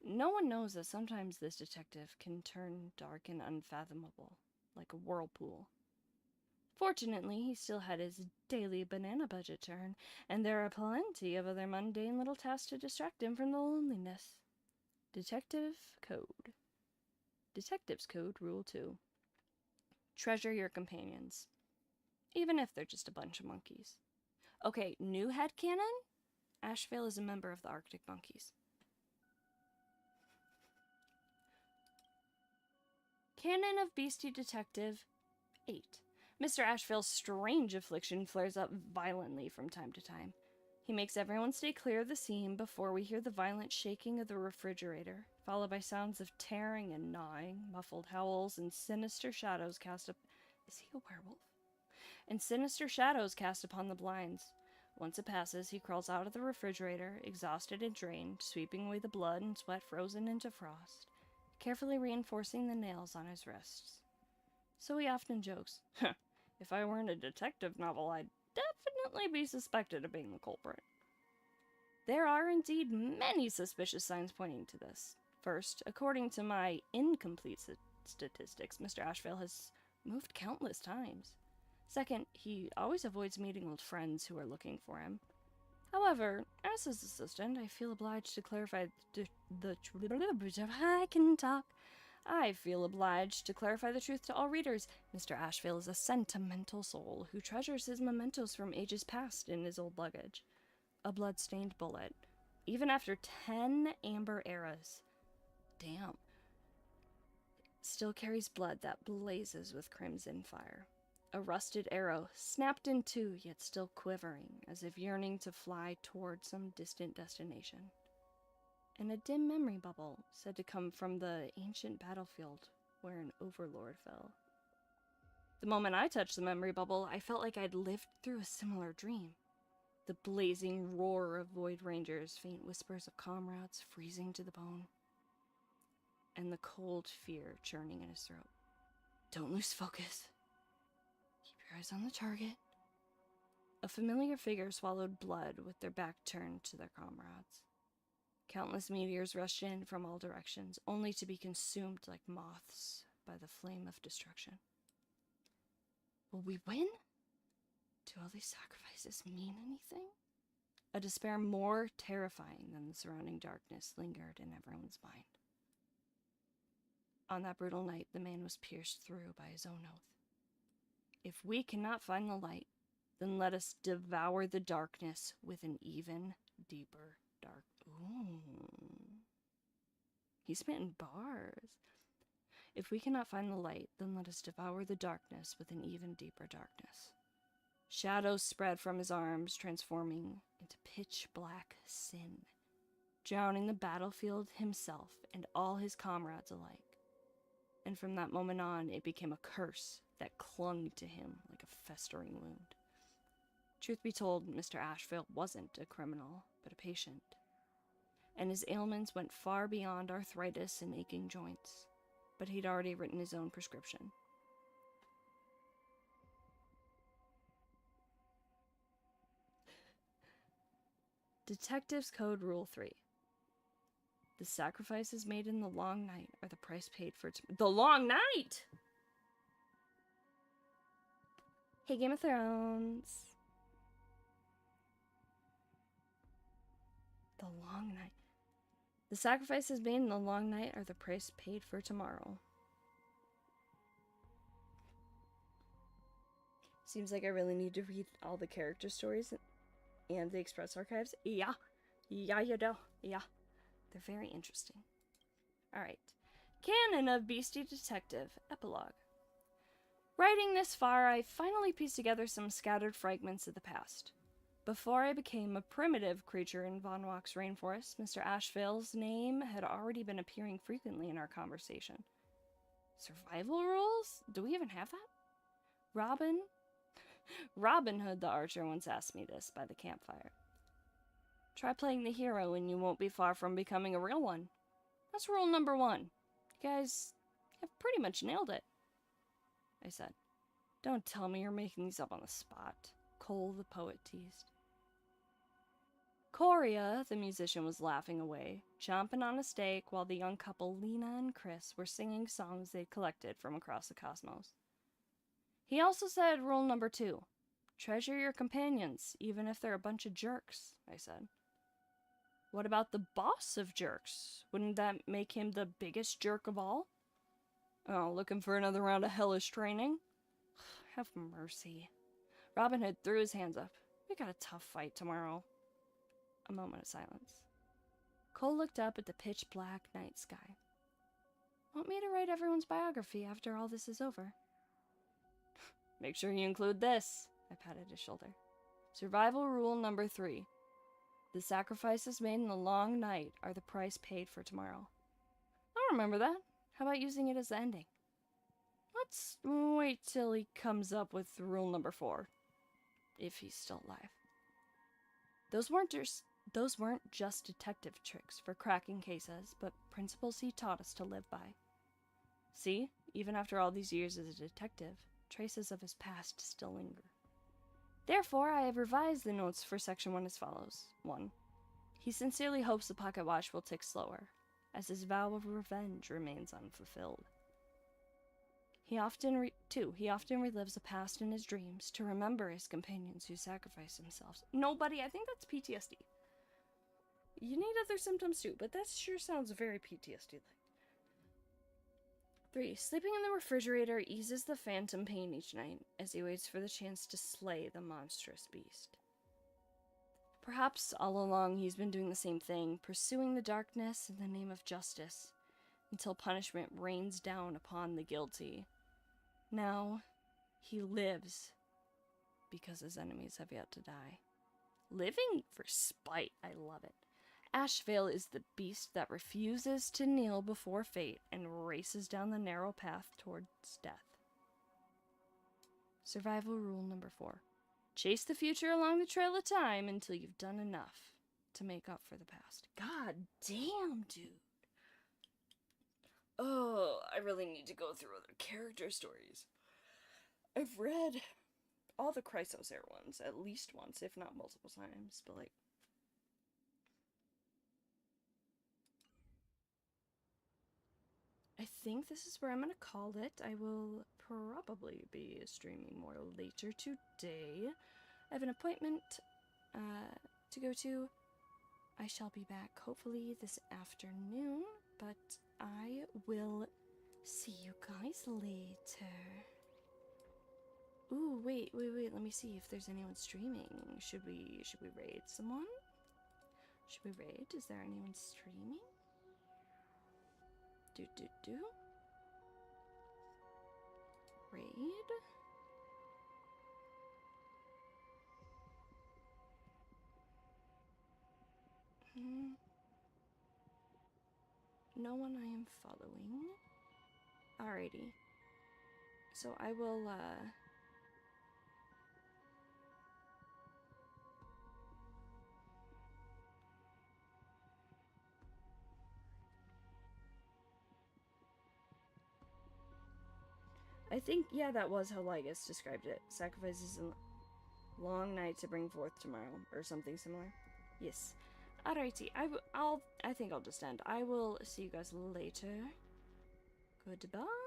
No one knows that sometimes this detective can turn dark and unfathomable, like a whirlpool. Fortunately, he still had his daily banana budget to earn, and there are plenty of other mundane little tasks to distract him from the loneliness. Detective's Code Rule 2. Treasure your companions, even if they're just a bunch of monkeys. Okay, new headcanon? Asheville is a member of the Arctic Monkeys. Canon of Beastie Detective 8. Mr. Asheville's strange affliction flares up violently from time to time. He makes everyone stay clear of the scene before we hear the violent shaking of the refrigerator, followed by sounds of tearing and gnawing, muffled howls, and sinister shadows cast up. Is he a werewolf? And sinister shadows cast upon the blinds. Once it passes, he crawls out of the refrigerator, exhausted and drained, sweeping away the blood and sweat frozen into frost, carefully reinforcing the nails on his wrists. So he often jokes, if I weren't a detective novel, I'd definitely be suspected of being the culprit. There are indeed many suspicious signs pointing to this. First, according to my incomplete statistics, Mr. Asheville has moved countless times. Second, he always avoids meeting old friends who are looking for him. However, as his assistant, I feel obliged to clarify I feel obliged to clarify the truth to all readers. Mr. Asheville is a sentimental soul who treasures his mementos from ages past in his old luggage. A blood-stained bullet, even after 10 amber eras. Damn. Still carries blood that blazes with crimson fire. A rusted arrow, snapped in two, yet still quivering, as if yearning to fly toward some distant destination. And a dim memory bubble, said to come from the ancient battlefield where an overlord fell. The moment I touched the memory bubble, I felt like I'd lived through a similar dream. The blazing roar of Void Rangers, faint whispers of comrades freezing to the bone, and the cold fear churning in his throat. Don't lose focus. Keep your eyes on the target. A familiar figure swallowed blood with their back turned to their comrades. Countless meteors rushed in from all directions, only to be consumed like moths by the flame of destruction. Will we win? Do all these sacrifices mean anything? A despair more terrifying than the surrounding darkness lingered in everyone's mind. On that brutal night, the man was pierced through by his own oath. If we cannot find the light, then let us devour the darkness with an even deeper dark. Ooh. He's spitting bars. If we cannot find the light, then let us devour the darkness with an even deeper darkness. Shadows spread from his arms, transforming into pitch black sin, drowning the battlefield himself and all his comrades alike. And from that moment on, it became a curse that clung to him like a festering wound. Truth be told, Mr. Asheville wasn't a criminal, but a patient. And his ailments went far beyond arthritis and aching joints, but he'd already written his own prescription. Detectives Code Rule 3. The sacrifices made in the long night are the price paid for the long night! Hey, Game of Thrones. The long night. The sacrifices made in the long night are the price paid for tomorrow. Seems like I really need to read all the character stories and the Express Archives. Yeah, you do. Yeah. They're very interesting. Alright. Canon of Beastie Detective. Epilogue. Writing this far, I finally pieced together some scattered fragments of the past. Before I became a primitive creature in Von Wach's rainforest, Mr. Asheville's name had already been appearing frequently in our conversation. Survival rules? Do we even have that? Robin Hood the Archer once asked me this by the campfire. Try playing the hero and you won't be far from becoming a real one. That's rule number 1. You guys have pretty much nailed it, I said. Don't tell me you're making these up on the spot, Cole the poet teased. Coria, the musician, was laughing away, chomping on a steak while the young couple Lena and Chris were singing songs they'd collected from across the cosmos. He also said rule number 2. Treasure your companions, even if they're a bunch of jerks, I said. What about the boss of jerks? Wouldn't that make him the biggest jerk of all? Oh, looking for another round of hellish training? Have mercy. Robin Hood threw his hands up. We got a tough fight tomorrow. A moment of silence. Cole looked up at the pitch-black night sky. Want me to write everyone's biography after all this is over? Make sure you include this. I patted his shoulder. Survival rule number 3. The sacrifices made in the long night are the price paid for tomorrow. I'll remember that. How about using it as the ending? Let's wait till he comes up with rule number 4. If he's still alive. Those weren't just detective tricks for cracking cases, but principles he taught us to live by. See, even after all these years as a detective, traces of his past still linger. Therefore, I have revised the notes for Section 1 as follows. 1. He sincerely hopes the pocket watch will tick slower, as his vow of revenge remains unfulfilled. 2. He often relives a past in his dreams to remember his companions who sacrificed themselves. Nobody, I think that's PTSD. You need other symptoms too, but that sure sounds very PTSD-like. 3. Sleeping in the refrigerator eases the phantom pain each night as he waits for the chance to slay the monstrous beast. Perhaps all along he's been doing the same thing, pursuing the darkness in the name of justice, until punishment rains down upon the guilty. Now, he lives because his enemies have yet to die. Living for spite, I love it. Ashvale is the beast that refuses to kneel before fate and races down the narrow path towards death. Survival rule number 4. Chase the future along the trail of time until you've done enough to make up for the past. God damn, dude. Oh, I really need to go through other character stories. I've read all the Chrysos Air ones at least once, if not multiple times, but like... I think this is where I'm going to call it. I will probably be streaming more later today. I have an appointment to go to. I shall be back hopefully this afternoon, but I will see you guys later. Ooh, wait, let me see if there's anyone streaming. Should we raid someone? Should we raid? Is there anyone streaming? Raid? No one I am following. Alrighty. So I will, I think, yeah, that was how Lygus described it. Sacrifices a long night to bring forth tomorrow, or something similar. Yes. Alrighty, I think I'll just end. I will see you guys later. Goodbye.